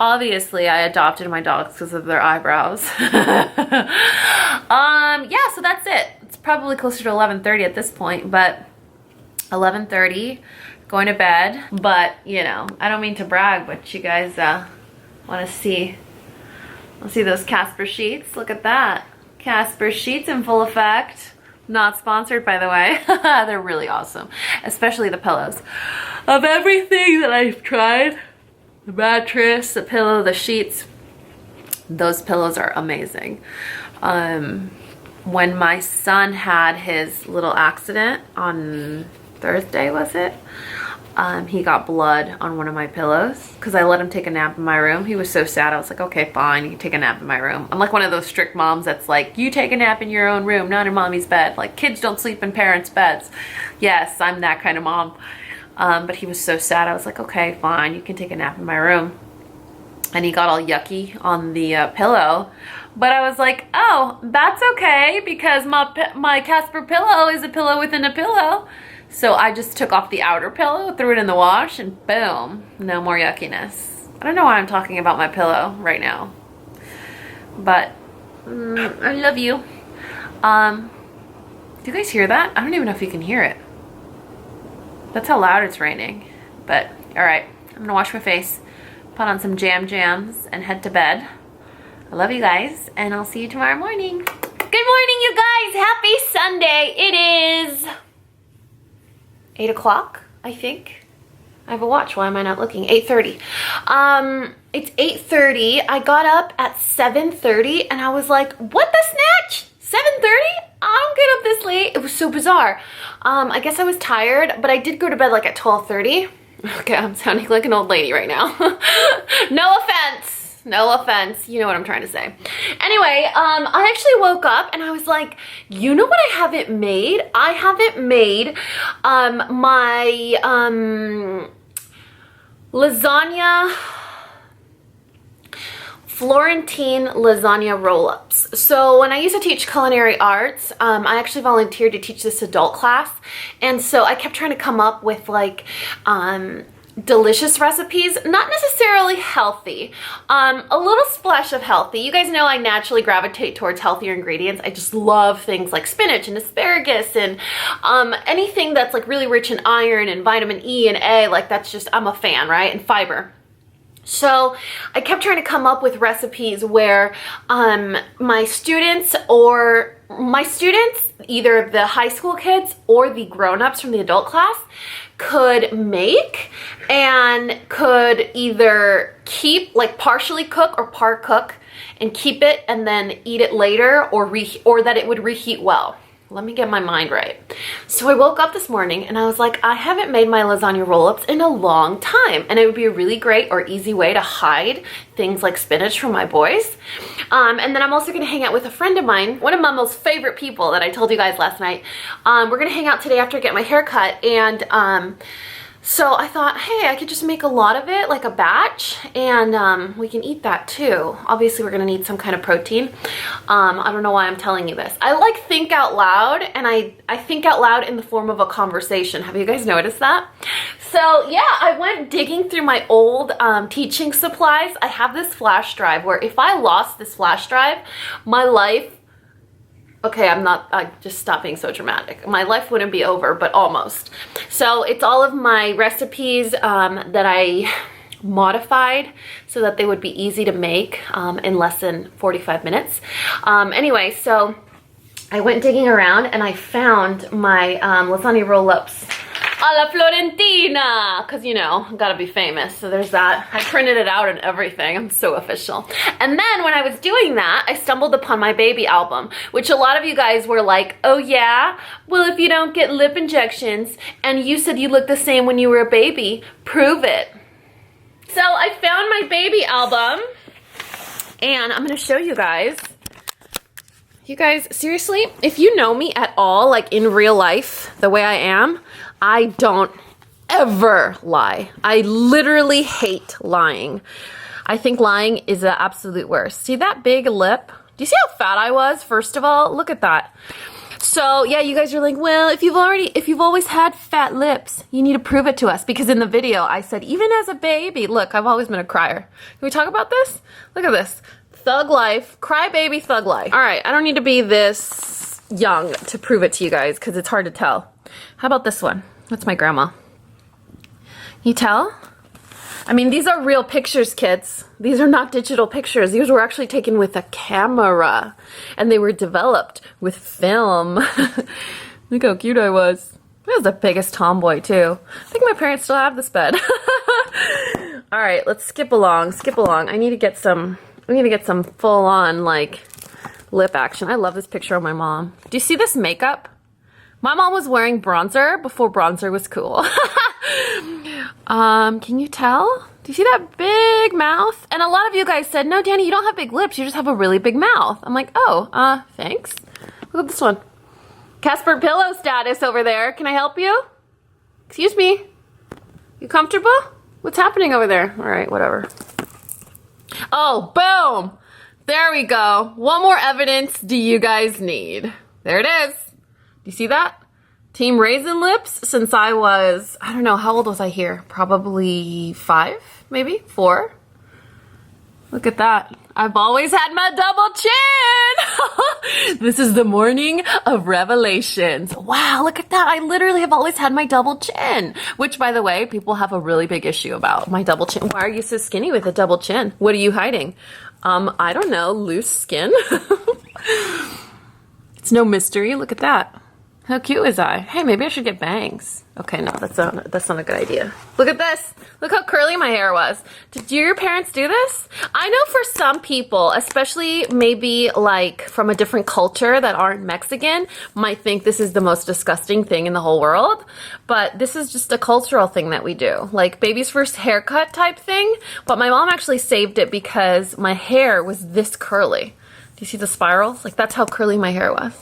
Speaker 1: Obviously, I adopted my dogs because of their eyebrows. Yeah, so that's it. It's probably closer to 11:30 at this point, but 11:30, going to bed. But, you know, I don't mean to brag, but you guys want to see. I'll see those Casper sheets. Look at that. Casper sheets in full effect. Not sponsored, by the way. They're really awesome, especially the pillows. Of everything that I've tried, the mattress, the pillow, the sheets, those pillows are amazing. When my son had his little accident on Thursday, was it? He got blood on one of my pillows because I let him take a nap in my room. He was so sad. I was like, okay, fine, you can take a nap in my room. I'm like one of those strict moms that's like, you take a nap in your own room, not in mommy's bed. Like, kids don't sleep in parents' beds. Yes, I'm that kind of mom. But he was so sad. I was like, okay, fine, you can take a nap in my room. And he got all yucky on the pillow. But I was like, oh, that's okay because my Casper pillow is a pillow within a pillow. So I just took off the outer pillow, threw it in the wash, and boom, no more yuckiness. I don't know why I'm talking about my pillow right now, but I love you. Do you guys hear that? I don't even know if you can hear it. That's how loud it's raining. But all right, I'm gonna wash my face, put on some jams, and head to bed. I love you guys, and I'll see you tomorrow morning. Good morning, you guys. Happy Sunday. It is 8 o'clock, I think. I have a watch. Why am I not looking? 8:30. It's 8:30. I got up at 7:30 and I was like, what the snatch? 7:30? I don't get up this late. It was so bizarre. I guess I was tired, but I did go to bed like at 12:30. Okay, I'm sounding like an old lady right now. No offense. No offense, you know what I'm trying to say. Anyway, I actually woke up and I was like, you know what I haven't made? I haven't made my lasagna, Florentine lasagna roll ups. So when I used to teach culinary arts, I actually volunteered to teach this adult class. And so I kept trying to come up with like, delicious recipes, not necessarily healthy, a little splash of healthy. You guys know I naturally gravitate towards healthier ingredients. I just love things like spinach and asparagus and anything that's like really rich in iron and vitamin E and A, like that's just, I'm a fan, right? And fiber. So I kept trying to come up with recipes where my students or my students, either the high school kids or the grown-ups from the adult class, could make and could either keep, like partially cook or par cook and keep it and then eat it later, or that it would reheat well. Let me get my mind right. So I woke up this morning and I was like, I haven't made my lasagna roll-ups in a long time, and it would be a really great or easy way to hide things like spinach from my boys. And then I'm also gonna hang out with a friend of mine, one of my most favorite people that I told you guys last night. We're gonna hang out today after I get my hair cut, and so I thought, hey, I could just make a lot of it, like a batch, and we can eat that too. Obviously, we're gonna need some kind of protein. I don't know why I'm telling you this. I like think out loud, and I think out loud in the form of a conversation. Have you guys noticed that? So yeah, I went digging through my old teaching supplies. I have this flash drive where if I lost this flash drive, my life, okay, I just stop being so dramatic. My life wouldn't be over, but almost. So it's all of my recipes that I modified so that they would be easy to make in less than 45 minutes. Anyway, so I went digging around and I found my lasagna roll ups a la Florentina, because you know, gotta be famous, so there's that. I printed it out and everything. I'm so official. And then when I was doing that, I stumbled upon my baby album, which a lot of you guys were like, oh yeah, well if you don't get lip injections and you said you looked the same when you were a baby, prove it. So I found my baby album and I'm gonna show you guys. You guys, seriously, if you know me at all, like in real life, the way I am, I don't ever lie. I literally hate lying. I think lying is the absolute worst. See that big lip? Do you see how fat I was? First of all, look at that. So yeah, you guys are like, well, if you've always had fat lips, you need to prove it to us, because in the video I said, even as a baby, look, I've always been a crier. Can we talk about this? Look at this. Thug life, cry baby thug life. All right, I don't need to be this young to prove it to you guys because it's hard to tell. How about this one? That's my grandma. You tell? I mean, these are real pictures, kids. These are not digital pictures. These were actually taken with a camera, and they were developed with film. Look how cute I was. I was the biggest tomboy too. I think my parents still have this bed. All right, let's skip along. Skip along. I need to get some full on like lip action. I love this picture of my mom. Do you see this makeup? My mom was wearing bronzer before bronzer was cool. Can you tell? Do you see that big mouth? And a lot of you guys said, no, Danny, you don't have big lips. You just have a really big mouth. I'm like, oh, thanks. Look at this one. Casper pillow status over there. Can I help you? Excuse me. You comfortable? What's happening over there? All right, whatever. Oh, boom. There we go. What more evidence do you guys need? There it is. Do you see that? Team Raisin Lips since I was, I don't know, how old was I here? Probably 5, maybe 4. Look at that. I've always had my double chin. This is the morning of revelations. Wow, look at that. I literally have always had my double chin, which by the way, people have a really big issue about my double chin. Why are you so skinny with a double chin? What are you hiding? I don't know, loose skin. It's no mystery. Look at that. How cute was I? Hey, maybe I should get bangs. Okay, no, that's not a good idea. Look at this. Look how curly my hair was. Did your parents do this? I know for some people, especially maybe like from a different culture that aren't Mexican, might think this is the most disgusting thing in the whole world. But this is just a cultural thing that we do. Like baby's first haircut type thing. But my mom actually saved it because my hair was this curly. Do you see the spirals? Like that's how curly my hair was.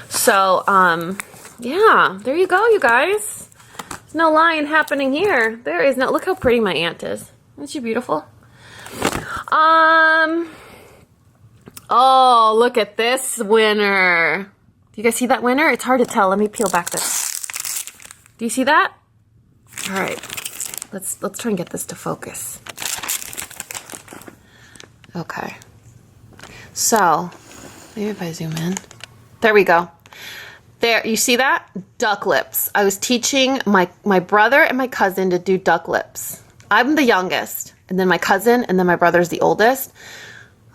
Speaker 1: So, yeah, there you go, you guys. There's no lying happening here. There is no, look how pretty my aunt is. Isn't she beautiful? Oh, look at this winner. Do you guys see that winner? It's hard to tell. Let me peel back this. Do you see that? All right, let's try and get this to focus. Okay. So, maybe if I zoom in. There we go. There, you see that? Duck lips. I was teaching my brother and my cousin to do duck lips. I'm the youngest, and then my cousin, and then my brother's the oldest.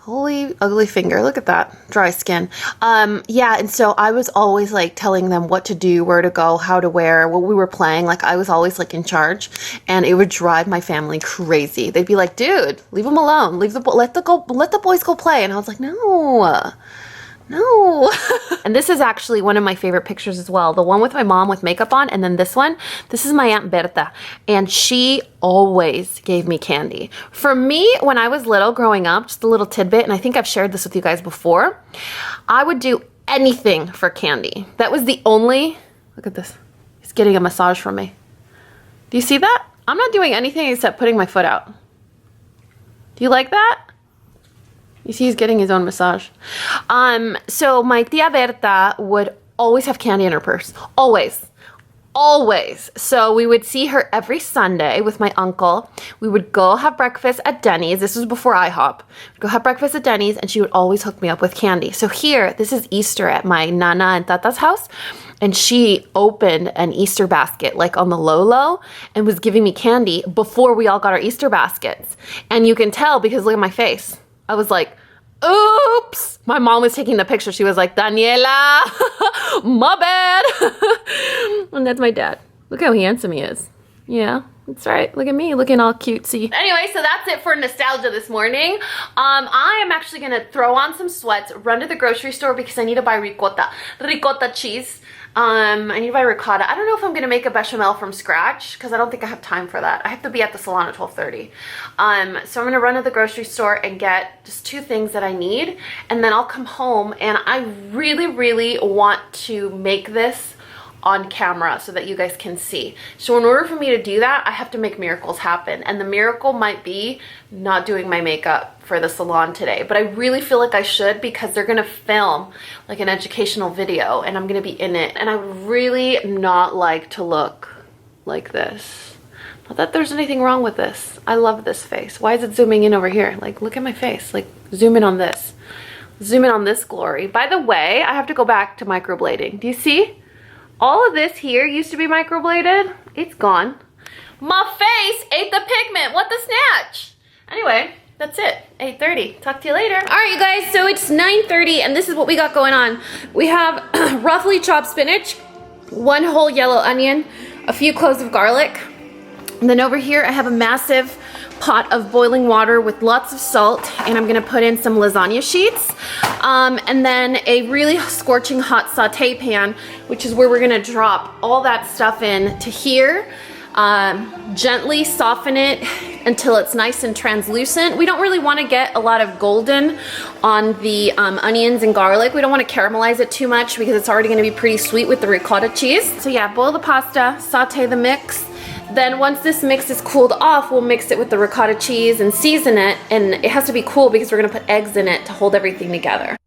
Speaker 1: Holy ugly finger. Look at that. Dry skin. Yeah, and so I was always like telling them what to do, where to go, how to wear, what we were playing. Like I was always like in charge, and it would drive my family crazy. They'd be like, dude, leave them alone. Let the boys go play. And I was like, no. No. And this is actually one of my favorite pictures as well. The one with my mom with makeup on, and then this one. This is my Aunt Berta, and she always gave me candy. For me, when I was little growing up, just a little tidbit, and I think I've shared this with you guys before, I would do anything for candy. That was the only, look at this. He's getting a massage from me. Do you see that? I'm not doing anything except putting my foot out. Do you like that? You see he's getting his own massage. So my tia Berta would always have candy in her purse. Always. Always. So we would see her every Sunday with my uncle. We would go have breakfast at Denny's. This was before IHOP. We'd go have breakfast at Denny's, and she would always hook me up with candy. So here, this is Easter at my Nana and Tata's house, and she opened an Easter basket like on the low and was giving me candy before we all got our Easter baskets. And you can tell because look at my face. I was like, oops. My mom was taking the picture. She was like, Daniela, my bad. And that's my dad. Look how handsome he is. Yeah, that's right. Look at me looking all cutesy. Anyway, so that's it for nostalgia this morning. I am actually going to throw on some sweats, run to the grocery store because I need to buy ricotta cheese. I need to buy ricotta. I don't know if I'm going to make a bechamel from scratch because I don't think I have time for that. I have to be at the salon at 12:30. So I'm going to run to the grocery store and get just 2 things that I need, and then I'll come home, and I really, really want to make this on camera so that you guys can see. So in order for me to do that, I have to make miracles happen, and the miracle might be not doing my makeup for the salon today, but I really feel like I should because they're gonna film like an educational video and I'm gonna be in it, and I would really not like to look like this. Not that there's anything wrong with this. I love this face. Why is it zooming in over here? Like, look at my face. Like, zoom in on this. Zoom in on this glory. By the way, I have to go back to microblading. Do you see? All of this here used to be microbladed. It's gone. My face ate the pigment. What the snatch? Anyway, that's it. 8:30. Talk to you later. All right, you guys. So it's 9:30, and this is what we got going on. We have roughly chopped spinach, 1 whole yellow onion, a few cloves of garlic. And then over here, I have a massive pot of boiling water with lots of salt, and I'm gonna put in some lasagna sheets, and then a really scorching hot saute pan, which is where we're gonna drop all that stuff in to here. Gently soften it until it's nice and translucent. We don't really want to get a lot of golden on the onions and garlic. We don't want to caramelize it too much because it's already going to be pretty sweet with the ricotta cheese. So yeah, boil the pasta, saute the mix. Then once this mix is cooled off, we'll mix it with the ricotta cheese and season it. And it has to be cool because we're going to put eggs in it to hold everything together.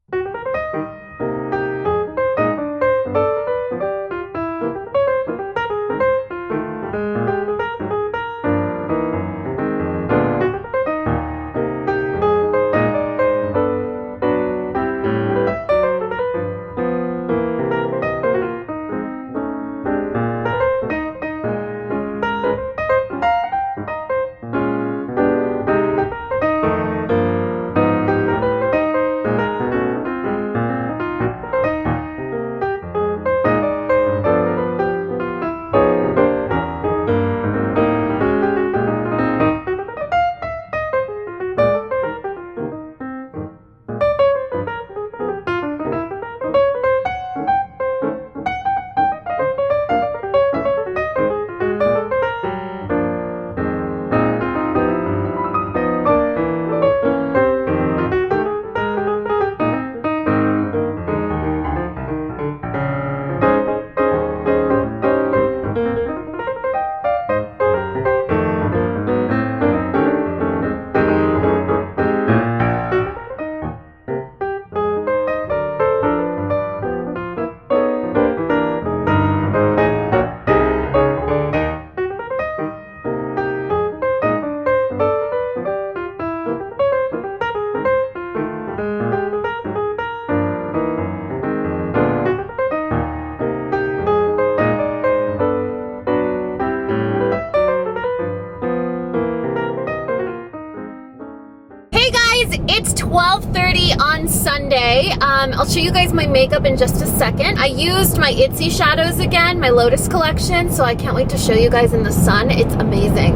Speaker 1: It's 12:30 on Sunday. I'll show you guys my makeup in just a second. I used my Itsy shadows again, my Lotus collection, so I can't wait to show you guys in the sun. It's amazing.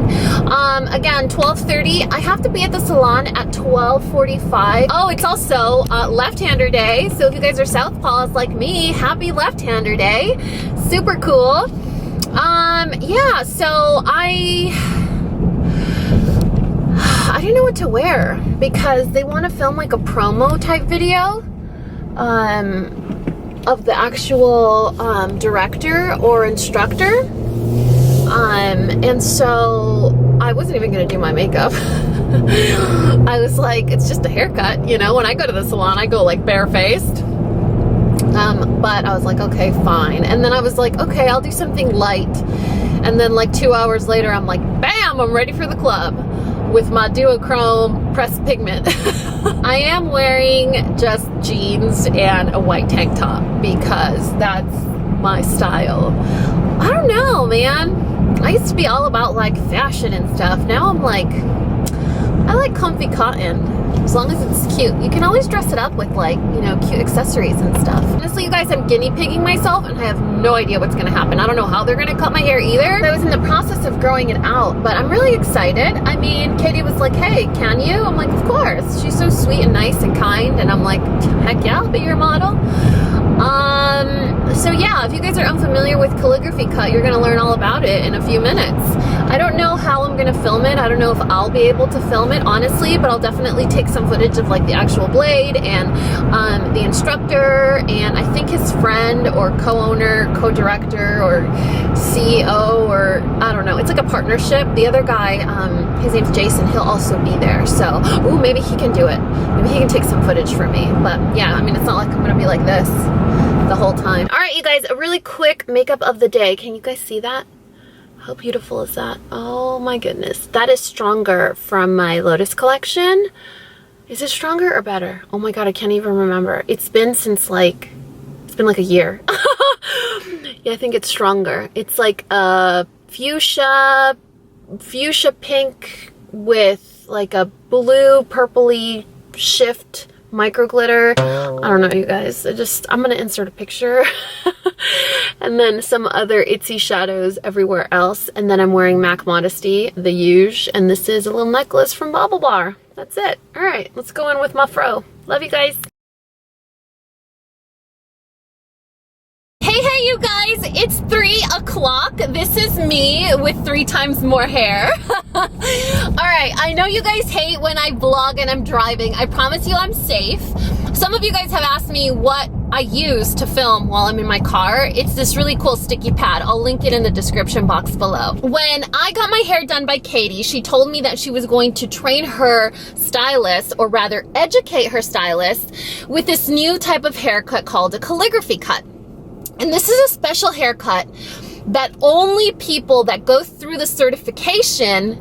Speaker 1: Again, 12:30. I have to be at the salon at 12:45. Oh, it's also left-hander day, so if you guys are southpaws like me, happy left-hander day. Super cool. Yeah, so I didn't know what to wear because they want to film like a promo type video of the actual director or instructor, and so I wasn't even gonna do my makeup. I was like, it's just a haircut, you know, when I go to the salon I go like barefaced. But I was like, okay, fine. And then I was like, okay, I'll do something light. And then like 2 hours later, I'm like, bam, I'm ready for the club with my duochrome pressed pigment. I am wearing just jeans and a white tank top because that's my style. I don't know, man. I used to be all about like fashion and stuff. Now I'm like, I like comfy cotton. As long as it's cute. You can always dress it up with like, you know, cute accessories and stuff. Honestly, you guys, I'm guinea pigging myself and I have no idea what's gonna happen. I don't know how they're gonna cut my hair either. I was in the process of growing it out, but I'm really excited. I mean, Katie was like, hey, can you? I'm like, of course. She's so sweet and nice and kind, and I'm like, heck yeah, I'll be your model. So yeah, if you guys are unfamiliar with Calligraphy Cut, you're gonna learn all about it in a few minutes. I don't know how I'm gonna film it. I don't know if I'll be able to film it, honestly, but I'll definitely take some footage of like the actual blade and the instructor and I think his friend or co-owner, co-director or CEO, or I don't know. It's like a partnership. The other guy, his name's Jason, he'll also be there. So, ooh, maybe he can do it. Maybe he can take some footage for me. But yeah, I mean, it's not like I'm gonna be like this the whole time. All right, you guys, a really quick makeup of the day. Can you guys see that? How beautiful is that? Oh my goodness. That is Stronger from my Lotus collection. Is it Stronger or Better? Oh my God, I can't even remember. It's been since like, it's been like a year. Yeah, I think it's Stronger. It's like a fuchsia pink with like a blue purpley shift micro glitter. I don't know, you guys. I'm gonna insert a picture. And then some other Itsy shadows everywhere else. And then I'm wearing MAC Modesty, the Huge, and this is a little necklace from Bobble Bar. That's it. All right, let's go in with my fro. Love you guys. Hey, you guys, it's 3 o'clock. This is me with 3 times more hair. All right, I know you guys hate when I vlog and I'm driving. I promise you I'm safe. Some of you guys have asked me what I use to film while I'm in my car. It's this really cool sticky pad. I'll link it in the description box below. When I got my hair done by Katie, she told me that she was going to train her stylist, or rather educate her stylist, with this new type of haircut called a calligraphy cut. And this is a special haircut that only people that go through the certification,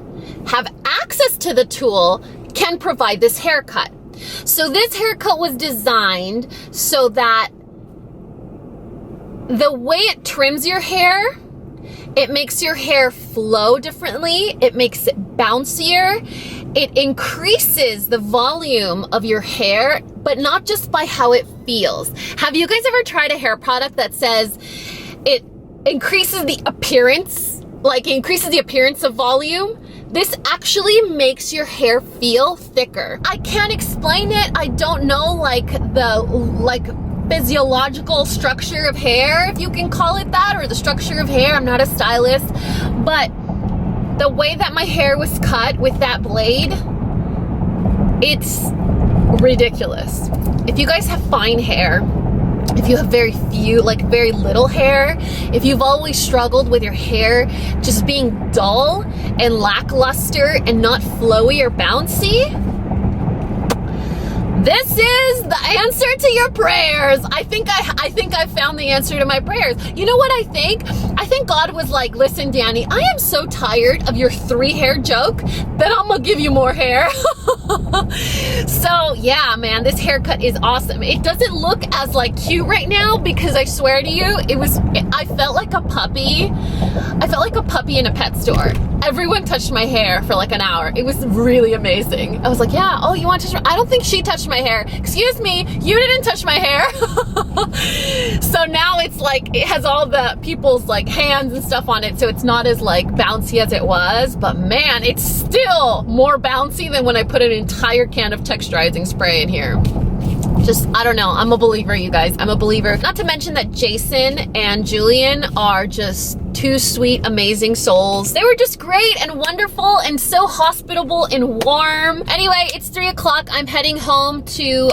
Speaker 1: have access to the tool, can provide this haircut. So this haircut was designed so that the way it trims your hair, it makes your hair flow differently, it makes it bouncier, it increases the volume of your hair, but not just by how it feels. Have you guys ever tried a hair product that says it increases the appearance, like it increases the appearance of volume? This actually makes your hair feel thicker. I can't explain it. I don't know like the physiological structure of hair, if you can call it that, or the structure of hair. I'm not a stylist, but the way that my hair was cut with that blade, it's ridiculous. If you guys have fine hair, if you have very little hair, if you've always struggled with your hair just being dull and lackluster and not flowy or bouncy, this is the answer to your prayers. I think I found the answer to my prayers. You know what I think?
Speaker 2: I think God was like, listen, Danny, I am so tired of your 3 hair joke that I'm gonna give you more hair. So yeah, man, this haircut is awesome. It doesn't look as like cute right now because I swear to you, I felt like a puppy. I felt like a puppy in a pet store. Everyone touched my hair for like an hour. It was really amazing. I was like, yeah, oh, you want to touch I don't think she touched my hair. Excuse me, you didn't touch my hair. So now it's like, it has all the people's like hands and stuff on it, so it's not as like bouncy as it was, but man, it's still more bouncy than when I put an entire can of texturizing spray in here. Just, I don't know, I'm a believer, you guys. I'm a believer. Not to mention that Jason and Julian are just 2 sweet, amazing souls. They were just great and wonderful and so hospitable and warm. Anyway, it's 3 o'clock. I'm heading home to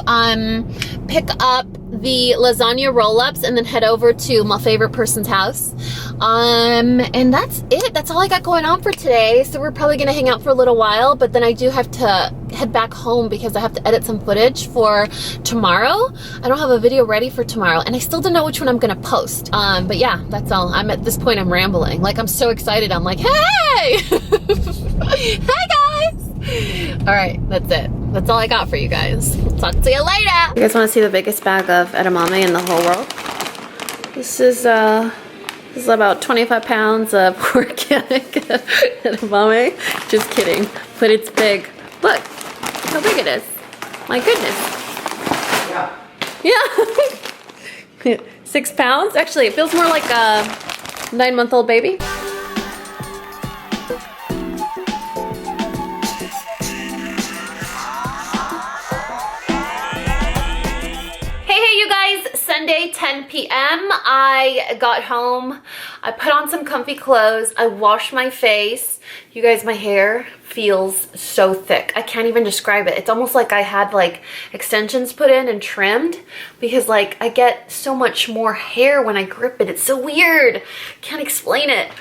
Speaker 2: pick up the Lasagna Roll Ups and then head over to my favorite person's house. And that's it. That's all I got going on for today. So we're probably gonna hang out for a little while, but then I do have to head back home because I have to edit some footage for tomorrow. I don't have a video ready for tomorrow and I still don't know which one I'm gonna post. But yeah, that's all. I'm at this point, I'm rambling. Like, I'm so excited. I'm like, hey! Hey guys! All right, that's it. That's all I got for you guys. Talk to you later.
Speaker 1: You guys want to see the biggest bag of edamame in the whole world? This is about 25 pounds of organic edamame. Just kidding, but it's big. Look how big it is. My goodness. Yeah. 6 pounds. Actually, it feels more like a 9-month-old baby. Sunday, 10 p.m. I got home, I put on some comfy clothes, I washed my face. You guys, my hair feels so thick. I can't even describe it. It's almost like I had like extensions put in and trimmed because like I get so much more hair when I grip it. It's so weird. Can't explain it.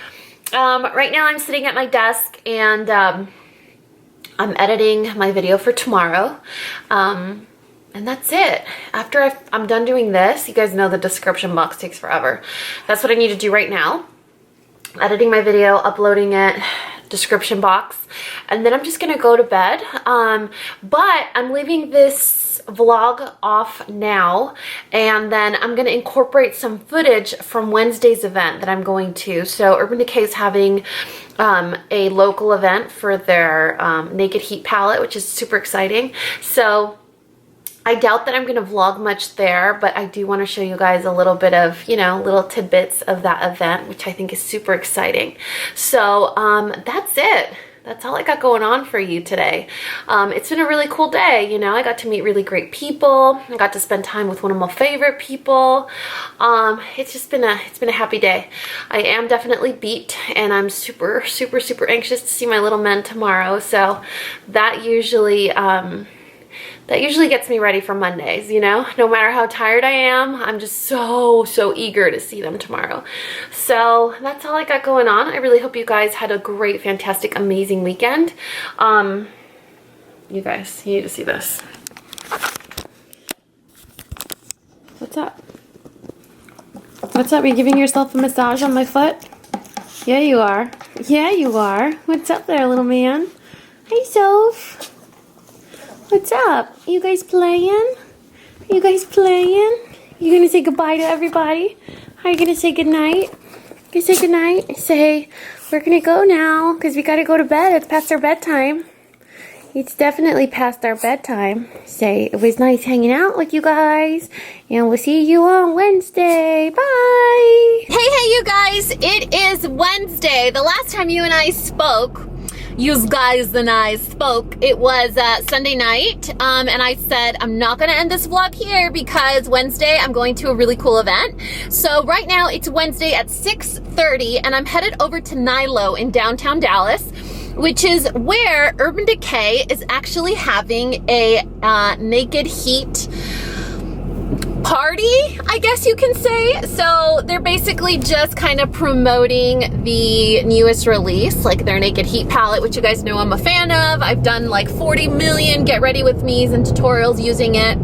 Speaker 1: Right now I'm sitting at my desk and I'm editing my video for tomorrow. And that's it. After I'm done doing this, you guys know the description box takes forever. That's what I need to do right now. Editing my video, uploading it, description box, and then I'm just gonna go to bed. But I'm leaving this vlog off now, and then I'm gonna incorporate some footage from Wednesday's event that I'm going to. So Urban Decay is having a local event for their Naked Heat palette, which is super exciting. So I doubt that I'm going to vlog much there, but I do want to show you guys a little bit of, you know, little tidbits of that event, which I think is super exciting. So that's it. That's all I got going on for you today. It's been a really cool day, you know. I got to meet really great people. I got to spend time with one of my favorite people. It's been a happy day. I am definitely beat, and I'm super, super, super anxious to see my little men tomorrow. So that usually gets me ready for Mondays, you know? No matter how tired I am, I'm just so eager to see them tomorrow. So that's all I got going on. I really hope you guys had a great, fantastic, amazing weekend. You guys, you need to see this. What's up? What's up? Are you giving yourself a massage on my foot? Yeah, you are. Yeah, you are. What's up there, little man? Hey, Soph. What's up? You guys playing? You guys playing? You gonna say goodbye to everybody? Are you gonna say goodnight? You say goodnight? Say, we're gonna go now because we gotta go to bed. It's past our bedtime. It's definitely past our bedtime. Say, it was nice hanging out with you guys, and we'll see you on Wednesday. Bye!
Speaker 2: Hey, you guys, it is Wednesday. The last time you and I spoke, you guys and I spoke, it was Sunday night, and I said I'm not gonna end this vlog here because Wednesday I'm going to a really cool event. So right now it's Wednesday at 6:30 and I'm headed over to Nilo in downtown Dallas, which is where Urban Decay is actually having a Naked Heat party, I guess you can say. So they're basically just kind of promoting the newest release, like their Naked Heat palette, which you guys know I'm a fan of. I've done like 40 million get ready with me's and tutorials using it.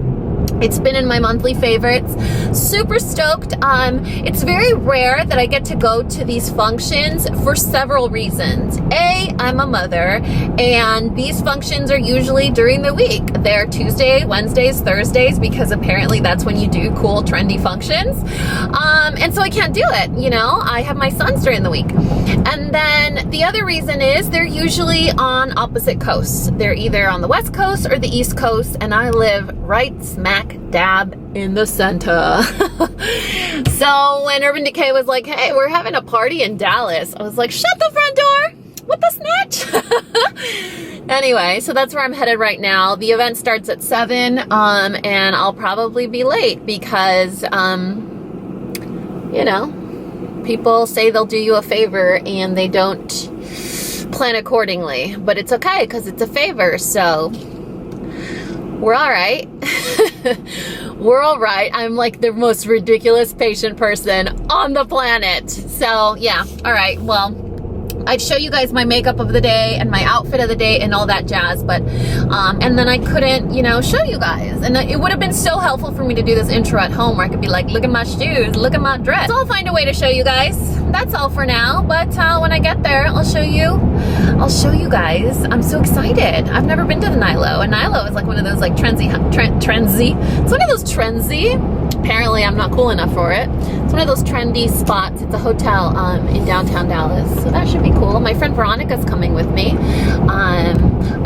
Speaker 2: It's been in my monthly favorites. Super stoked. It's very rare that I get to go to these functions for several reasons. A, I'm a mother, and these functions are usually during the week. They're Tuesday, Wednesdays, Thursdays, because apparently that's when you do cool, trendy functions. And so I can't do it, you know? I have my sons during the week. And then the other reason is they're usually on opposite coasts. They're either on the West Coast or the East Coast, and I live right smack dab in the center. So when Urban Decay was like, hey, we're having a party in Dallas, I was like, shut the front door with the snatch. Anyway, so that's where I'm headed right now. The event starts at 7, and I'll probably be late because, you know, people say they'll do you a favor and they don't plan accordingly, but it's okay because it's a favor, so we're all right. We're all right. I'm like the most ridiculous patient person on the planet. So yeah, all right, well, I'd show you guys my makeup of the day and my outfit of the day and all that jazz, but and then I couldn't, you know, show you guys, and it would have been so helpful for me to do this intro at home where I could be like, look at my shoes, look at my dress. So I'll find a way to show you guys. That's all for now, but when I get there, I'll show you guys. I'm so excited. I've never been to the Nilo, and Nilo is like one of those like trendy, it's one of those trendy, apparently I'm not cool enough for it. It's one of those trendy spots. It's a hotel in downtown Dallas, so that should be cool. My friend Veronica's coming with me. I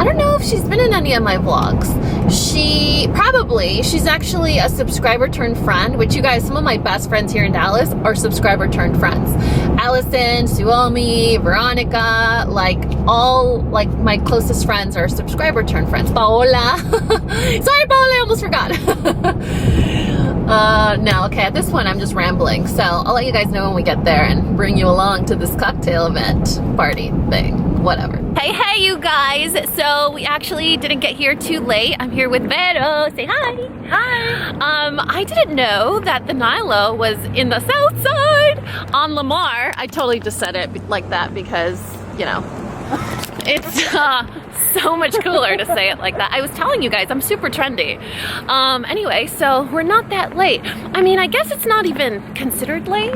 Speaker 2: don't know if she's been in any of my vlogs. She's actually a subscriber turned friend, which you guys, some of my best friends here in Dallas are subscriber turned friends. Allison, Suomi, Veronica, like all like my closest friends are subscriber turned friends. Paola. Sorry, Paola, I almost forgot. No, okay, at this point I'm just rambling, so I'll let you guys know when we get there and bring you along to this cocktail event, party thing, whatever. Hey, you guys, so we actually didn't get here too late. I'm here with Vero. Say hi. Hi. I didn't know that the Nilo was in the south side on Lamar. I totally just said it like that because, you know, it's so much cooler to say it like that. I was telling you guys, I'm super trendy. Anyway, so we're not that late. I mean, I guess it's not even considered late.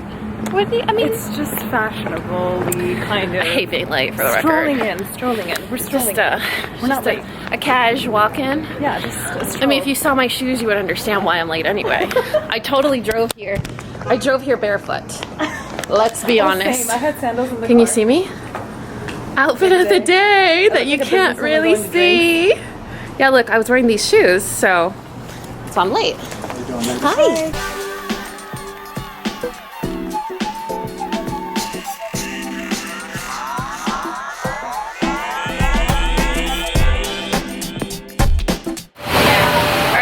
Speaker 2: I mean,
Speaker 3: it's just fashionably kind of.
Speaker 2: I hate being late, for the
Speaker 3: strolling
Speaker 2: record.
Speaker 3: Strolling in. We're strolling
Speaker 2: We're not late. A cash walk-in.
Speaker 3: Yeah, just a stroll.
Speaker 2: I mean, if you saw my shoes, you would understand why I'm late anyway. I totally drove here. I drove here barefoot. Let's be honest.
Speaker 3: Same. I had sandals in the
Speaker 2: Can
Speaker 3: car.
Speaker 2: you see me? Outfit of the day that you can't really see. Yeah, look, I was wearing these shoes, so I'm late. Hi.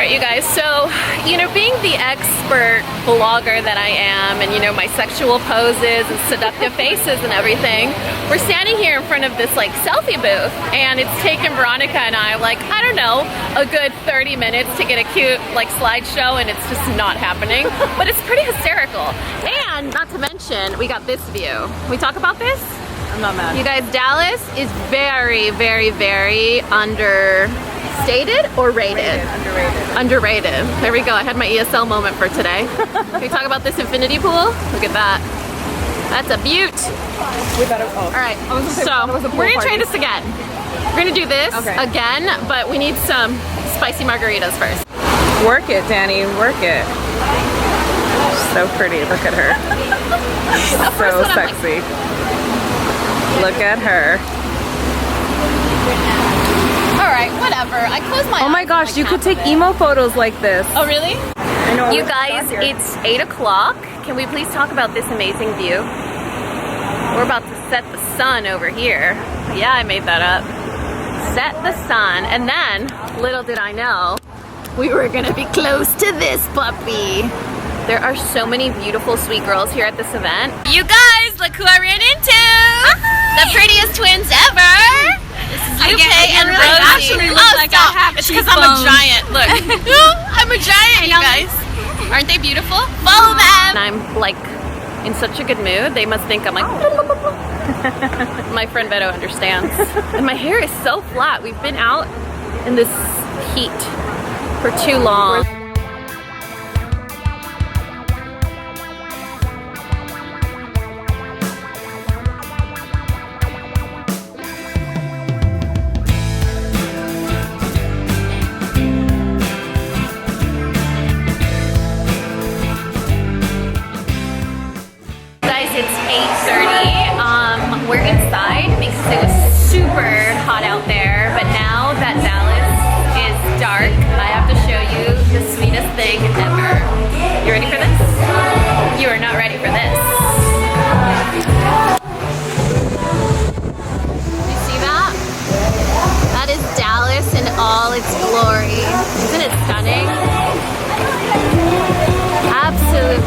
Speaker 2: You guys, so, you know, being the expert blogger that I am, and you know, my sexual poses and seductive faces and everything, we're standing here in front of this like selfie booth, and it's taken Veronica and I like, I don't know, a good 30 minutes to get a cute like slideshow, and it's just not happening, but it's pretty hysterical. And not to mention, we got this view. Can we talk about this?
Speaker 3: I'm not mad.
Speaker 2: You guys, Dallas is very, very, very understated or rated? Underrated. There we go. I had my ESL moment for today. Can we talk about this infinity pool? Look at that. That's a beaut.
Speaker 3: We better. Oh.
Speaker 2: All right. So we're gonna try this again. We're gonna do this again, but we need some spicy margaritas first.
Speaker 3: Work it, Danny. Work it. She's so pretty. Look at her. So sexy. Look at her.
Speaker 2: Alright, whatever. I closed my eyes.
Speaker 3: Oh my gosh, you could take emo photos like this.
Speaker 2: Oh really?
Speaker 3: I know.
Speaker 2: You guys, it's 8 o'clock. Can we please talk about this amazing view? We're about to set the sun over here. Yeah, I made that up. Set the sun, and then, little did I know, we were gonna be close to this puppy. There are so many beautiful, sweet girls here at this event. You guys, look who I ran into! The prettiest twins ever! This is Lupe and Rosie.
Speaker 4: Actually look like
Speaker 2: stop.
Speaker 4: I have
Speaker 2: It's because I'm a giant. Look. I'm a giant, you guys. Aren't they beautiful? Follow them! I'm like in such a good mood. They must think I'm like... My friend Beto understands. And my hair is so flat. We've been out in this heat for too long.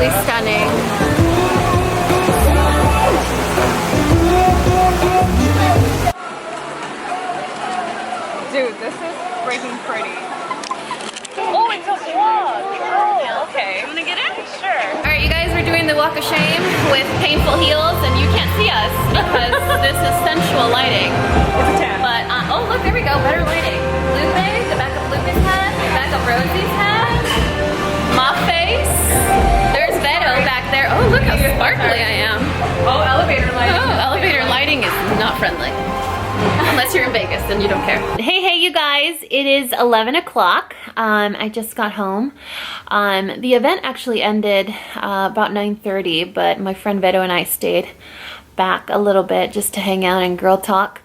Speaker 2: absolutely stunning.
Speaker 3: Dude, this is freaking pretty. Oh, it's a vlog. Oh, okay. You wanna get it? Sure.
Speaker 1: All right, you guys, we're doing the walk of shame with painful heels, and you can't see us because this is sensual lighting.
Speaker 3: It's a 10.
Speaker 1: But, oh look, there we go, better lighting. Lupe, the back of Lupe's head, the back of Rosie's head, my face. There's Beto back there. Oh, look how sparkly I am.
Speaker 3: Oh, elevator lighting.
Speaker 1: Oh, elevator lighting is not friendly. Unless you're in Vegas, then you don't care. Hey, you guys, it is 11 o'clock. I just got home. The event actually ended about 9:30, but my friend Veto and I stayed back a little bit just to hang out and girl talk.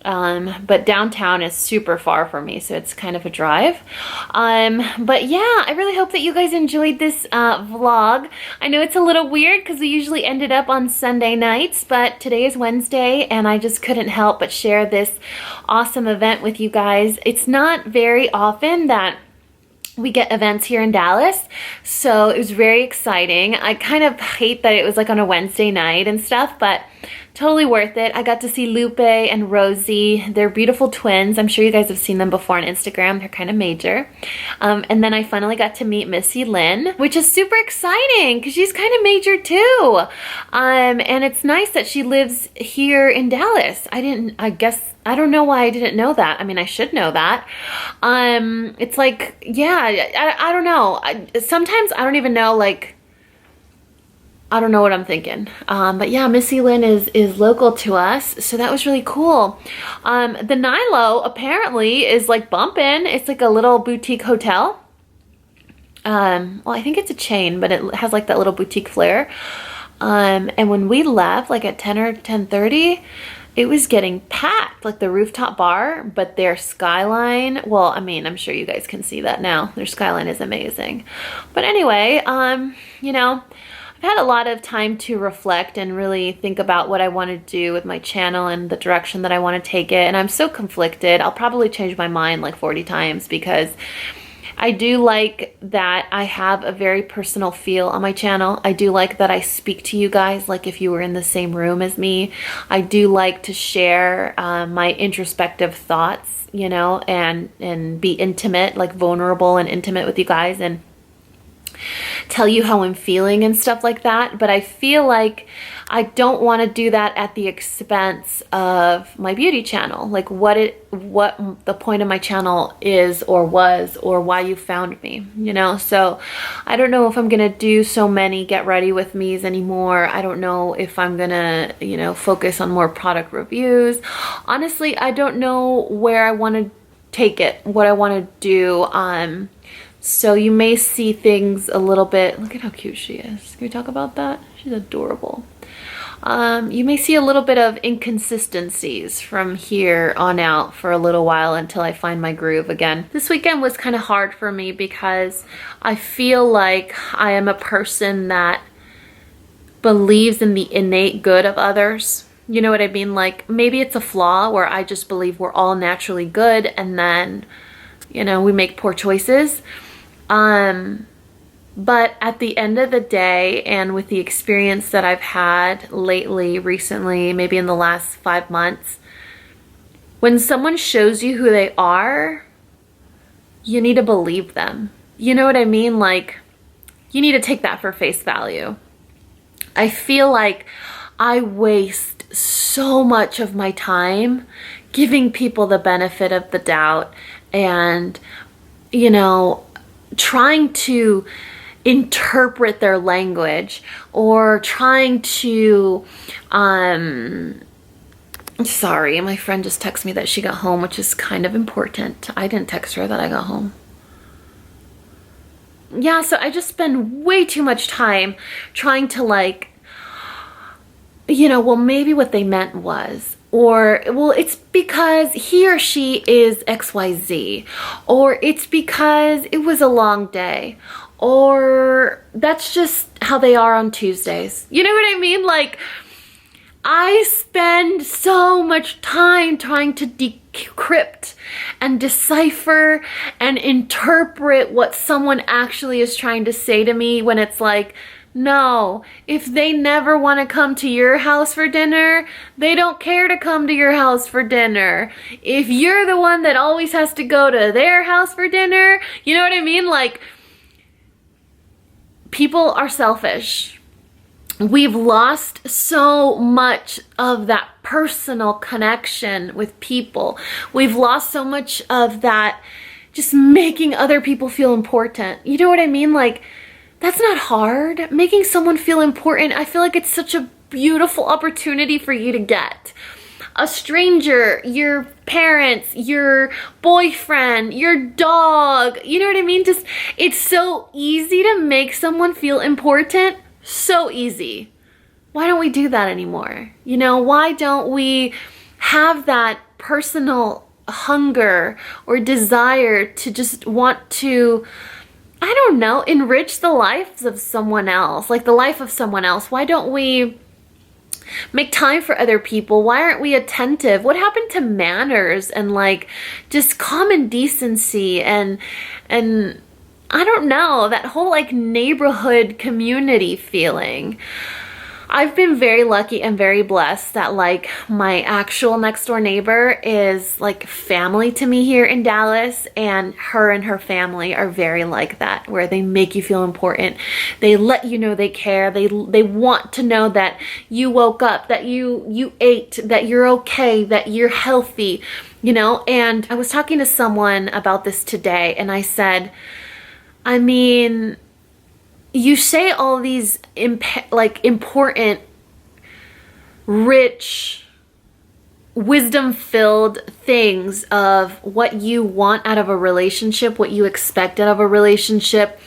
Speaker 1: But downtown is super far for me, so it's kind of a drive. But yeah, I really hope that you guys enjoyed this vlog. I know it's a little weird because we usually ended up on Sunday nights, but today is Wednesday and I just couldn't help but share this awesome event with you guys. It's not very often that we get events here in Dallas, so it was very exciting. I kind of hate that it was like on a Wednesday night and stuff, but totally worth it. I got to see Lupe and Rosie. They're beautiful twins. I'm sure you guys have seen them before on Instagram. They're kind of major. And then I finally got to meet Missy Lynn, which is super exciting because she's kind of major too. And it's nice that she lives here in Dallas. I don't know why I didn't know that. I mean, I should know that. It's like, yeah, I don't know. Sometimes I don't even know, like, I don't know what I'm thinking. But yeah, Missy Lynn is local to us, so that was really cool. The Nilo apparently is like bumping. It's like a little boutique hotel. Well, I think it's a chain, but it has like that little boutique flair. And when we left, like at 10 or 10:30, it was getting packed, like the rooftop bar, but their skyline, well, I mean, I'm sure you guys can see that now. Their skyline is amazing. But anyway, you know, I've had a lot of time to reflect and really think about what I want to do with my channel and the direction that I want to take it. And I'm so conflicted. I'll probably change my mind like 40 times because I do like that I have a very personal feel on my channel. I do like that I speak to you guys like if you were in the same room as me. I do like to share my introspective thoughts, you know, and be intimate, like vulnerable and intimate with you guys and tell you how I'm feeling and stuff like that. But I feel like I don't want to do that at the expense of my beauty channel, like what the point of my channel is or was or why you found me, you know. So I don't know if I'm gonna do so many get ready with me's anymore. I don't know if I'm gonna, you know, focus on more product reviews. Honestly, I don't know where I want to take it, what I want to do. So you may see things a little bit, look at how cute she is. Can we talk about that? She's adorable. You may see a little bit of inconsistencies from here on out for a little while until I find my groove again. This weekend was kind of hard for me because I feel like I am a person that believes in the innate good of others. You know what I mean? Like maybe it's a flaw where I just believe we're all naturally good and then, you know, we make poor choices. But at the end of the day, and with the experience that I've had lately, recently, maybe in the last 5 months, when someone shows you who they are, you need to believe them. You know what I mean? Like, you need to take that for face value. I feel like I waste so much of my time giving people the benefit of the doubt and, you know, trying to interpret their language or trying to sorry, my friend just texted me that she got home, which is kind of important. I didn't text her that I got home. Yeah, so I just spend way too much time trying to, like, you know, well, maybe what they meant was, or, well, it's because he or she is XYZ, or it's because it was a long day, or that's just how they are on Tuesdays. You know what I mean? Like, I spend so much time trying to decrypt and decipher and interpret what someone actually is trying to say to me when it's like, No, if they never want to come to your house for dinner, they don't care to come to your house for dinner. If you're the one that always has to go to their house for dinner, you know what I mean? Like, people are selfish. We've lost so much of that personal connection with people. We've lost so much of that just making other people feel important. You know what I mean? Like, that's not hard. Making someone feel important, I feel like it's such a beautiful opportunity for you to get. A stranger, your parents, your boyfriend, your dog, you know what I mean? Just, it's so easy to make someone feel important. So easy. Why don't we do that anymore? You know, why don't we have that personal hunger or desire to just want to, I don't know, enrich the lives of someone else, like the life of someone else? Why don't we make time for other people? Why aren't we attentive? What happened to manners and like just common decency and I don't know, that whole like neighborhood community feeling? I've been very lucky and very blessed that like my actual next door neighbor is like family to me here in Dallas, and her family are very like that, where they make you feel important. They let you know they care. They want to know that you woke up, that you ate, that you're okay, that you're healthy, you know? And I was talking to someone about this today, and I said, I mean, you say all these important, rich, wisdom-filled things of what you want out of a relationship, what you expect out of a relationship,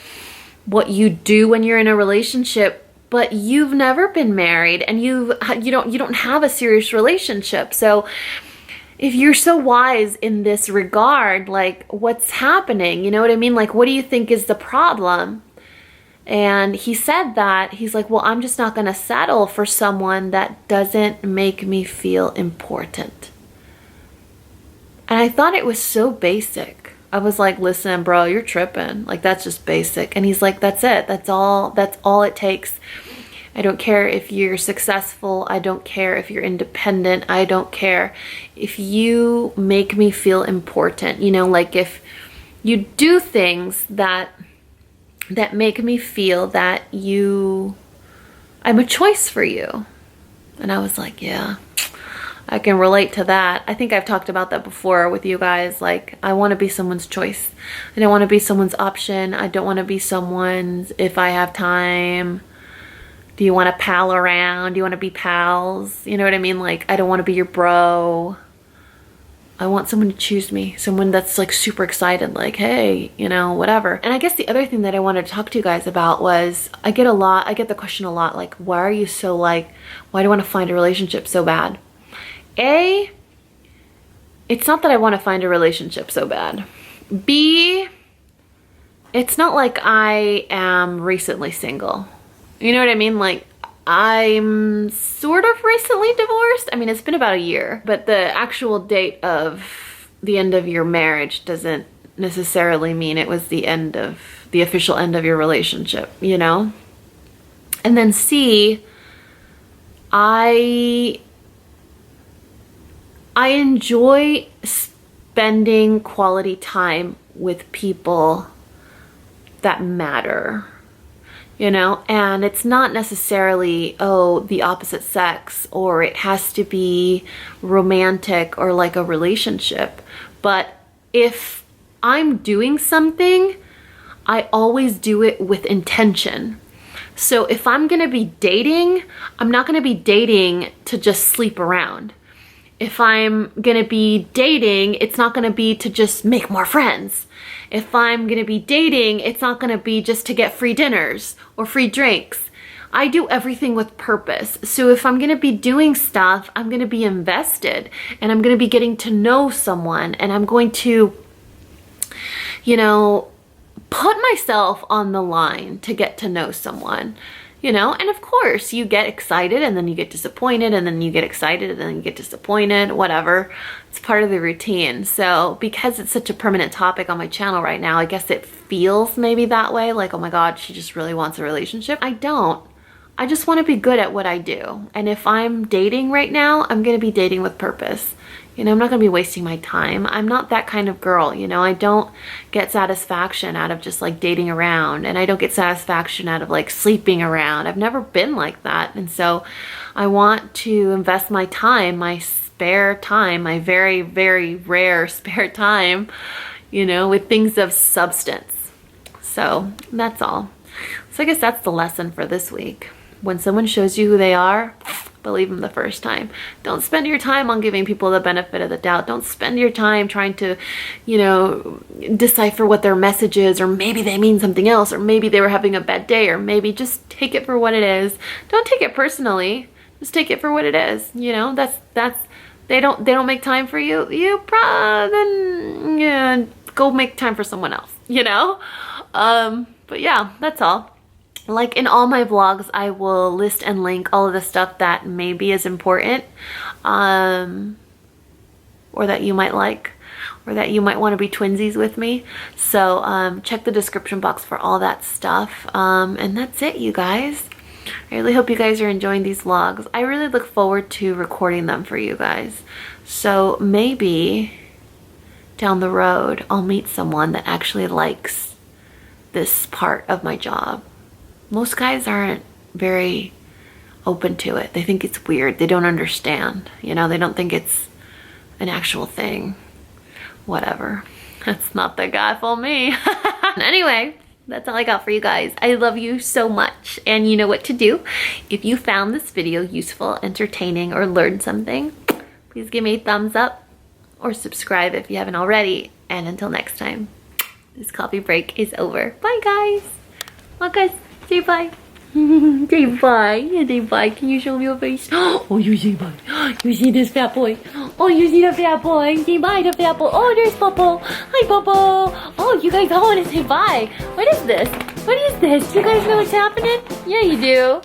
Speaker 1: what you do when you're in a relationship, but you've never been married and you don't have a serious relationship. So if you're so wise in this regard, like, what's happening? You know what I mean? Like, what do you think is the problem? And he said that, he's like, well, I'm just not going to settle for someone that doesn't make me feel important. And I thought it was so basic. I was like, listen, bro, you're tripping. Like, that's just basic. And he's like, that's it. That's all it takes. I don't care if you're successful. I don't care if you're independent. I don't care if you make me feel important. You know, like if you do things that make me feel that I'm a choice for you. And I was like, yeah, I can relate to that. I think I've talked about that before with you guys. Like, I want to be someone's choice. I don't want to be someone's option. I don't want to be someone's if I have time. Do you want to pal around? Do you want to be pals? You know what I mean? Like, I don't want to be your bro. I want someone to choose me. Someone that's like super excited, like, hey, you know, whatever. And I guess the other thing that I wanted to talk to you guys about was, I get the question a lot, like, why are you so like, why do you want to find a relationship so bad? A, it's not that I want to find a relationship so bad. B, it's not like I am recently single. You know what I mean? Like, I'm sort of recently divorced. I mean, it's been about a year, but the actual date of the end of your marriage doesn't necessarily mean it was the official end of your relationship, you know? And then C, I enjoy spending quality time with people that matter. You know, and it's not necessarily, oh, the opposite sex, or it has to be romantic or like a relationship. But if I'm doing something, I always do it with intention. So if I'm gonna be dating, I'm not gonna be dating to just sleep around. If I'm gonna be dating, it's not gonna be to just make more friends. If I'm gonna be dating, it's not gonna be just to get free dinners or free drinks. I do everything with purpose. So if I'm gonna be doing stuff, I'm gonna be invested, and I'm gonna be getting to know someone, and I'm going to, you know, put myself on the line to get to know someone. you know? And of course you get excited and then you get disappointed and then you get excited and then you get disappointed, whatever. It's part of the routine. So because it's such a permanent topic on my channel right now, I guess it feels maybe that way, like, oh my God, she just really wants a relationship. I don't. I just want to be good at what I do. And if I'm dating right now, I'm going to be dating with purpose. You know, I'm not going to be wasting my time. I'm not that kind of girl, you know. I don't get satisfaction out of just like dating around, and I don't get satisfaction out of like sleeping around. I've never been like that. And so I want to invest my time, my spare time, my very, very rare spare time, you know, with things of substance. So that's all. So I guess that's the lesson for this week. When someone shows you who they are, believe them the first time. Don't spend your time on giving people the benefit of the doubt. Don't spend your time trying to, you know, decipher what their message is, or maybe they mean something else, or maybe they were having a bad day, or maybe just take it for what it is. Don't take it personally. Just take it for what it is. You know, that's they don't make time for you. You then yeah, go make time for someone else, you know? But yeah, that's all. Like in all my vlogs, I will list and link all of the stuff that maybe is important, or that you might like, or that you might want to be twinsies with me. So check the description box for all that stuff. And that's it, you guys. I really hope you guys are enjoying these vlogs. I really look forward to recording them for you guys. So maybe down the road, I'll meet someone that actually likes this part of my job. Most guys aren't very open to it. They think it's weird. They don't understand. You know, they don't think it's an actual thing. Whatever. That's not the guy for me. Anyway, that's all I got for you guys. I love you so much. And you know what to do. If you found this video useful, entertaining, or learned something, please give me a thumbs up or subscribe if you haven't already. And until next time, this coffee break is over. Bye, guys. Well, guys. Say bye. Say bye. Yeah, say bye. Can you show me your face? Oh, you say bye. You see this fat boy. Oh, you see the fat boy. Say bye to fat boy. Oh, there's Popo. Hi, Popo. Oh, you guys all want to say bye. What is this? What is this? You guys know what's happening? Yeah, you do.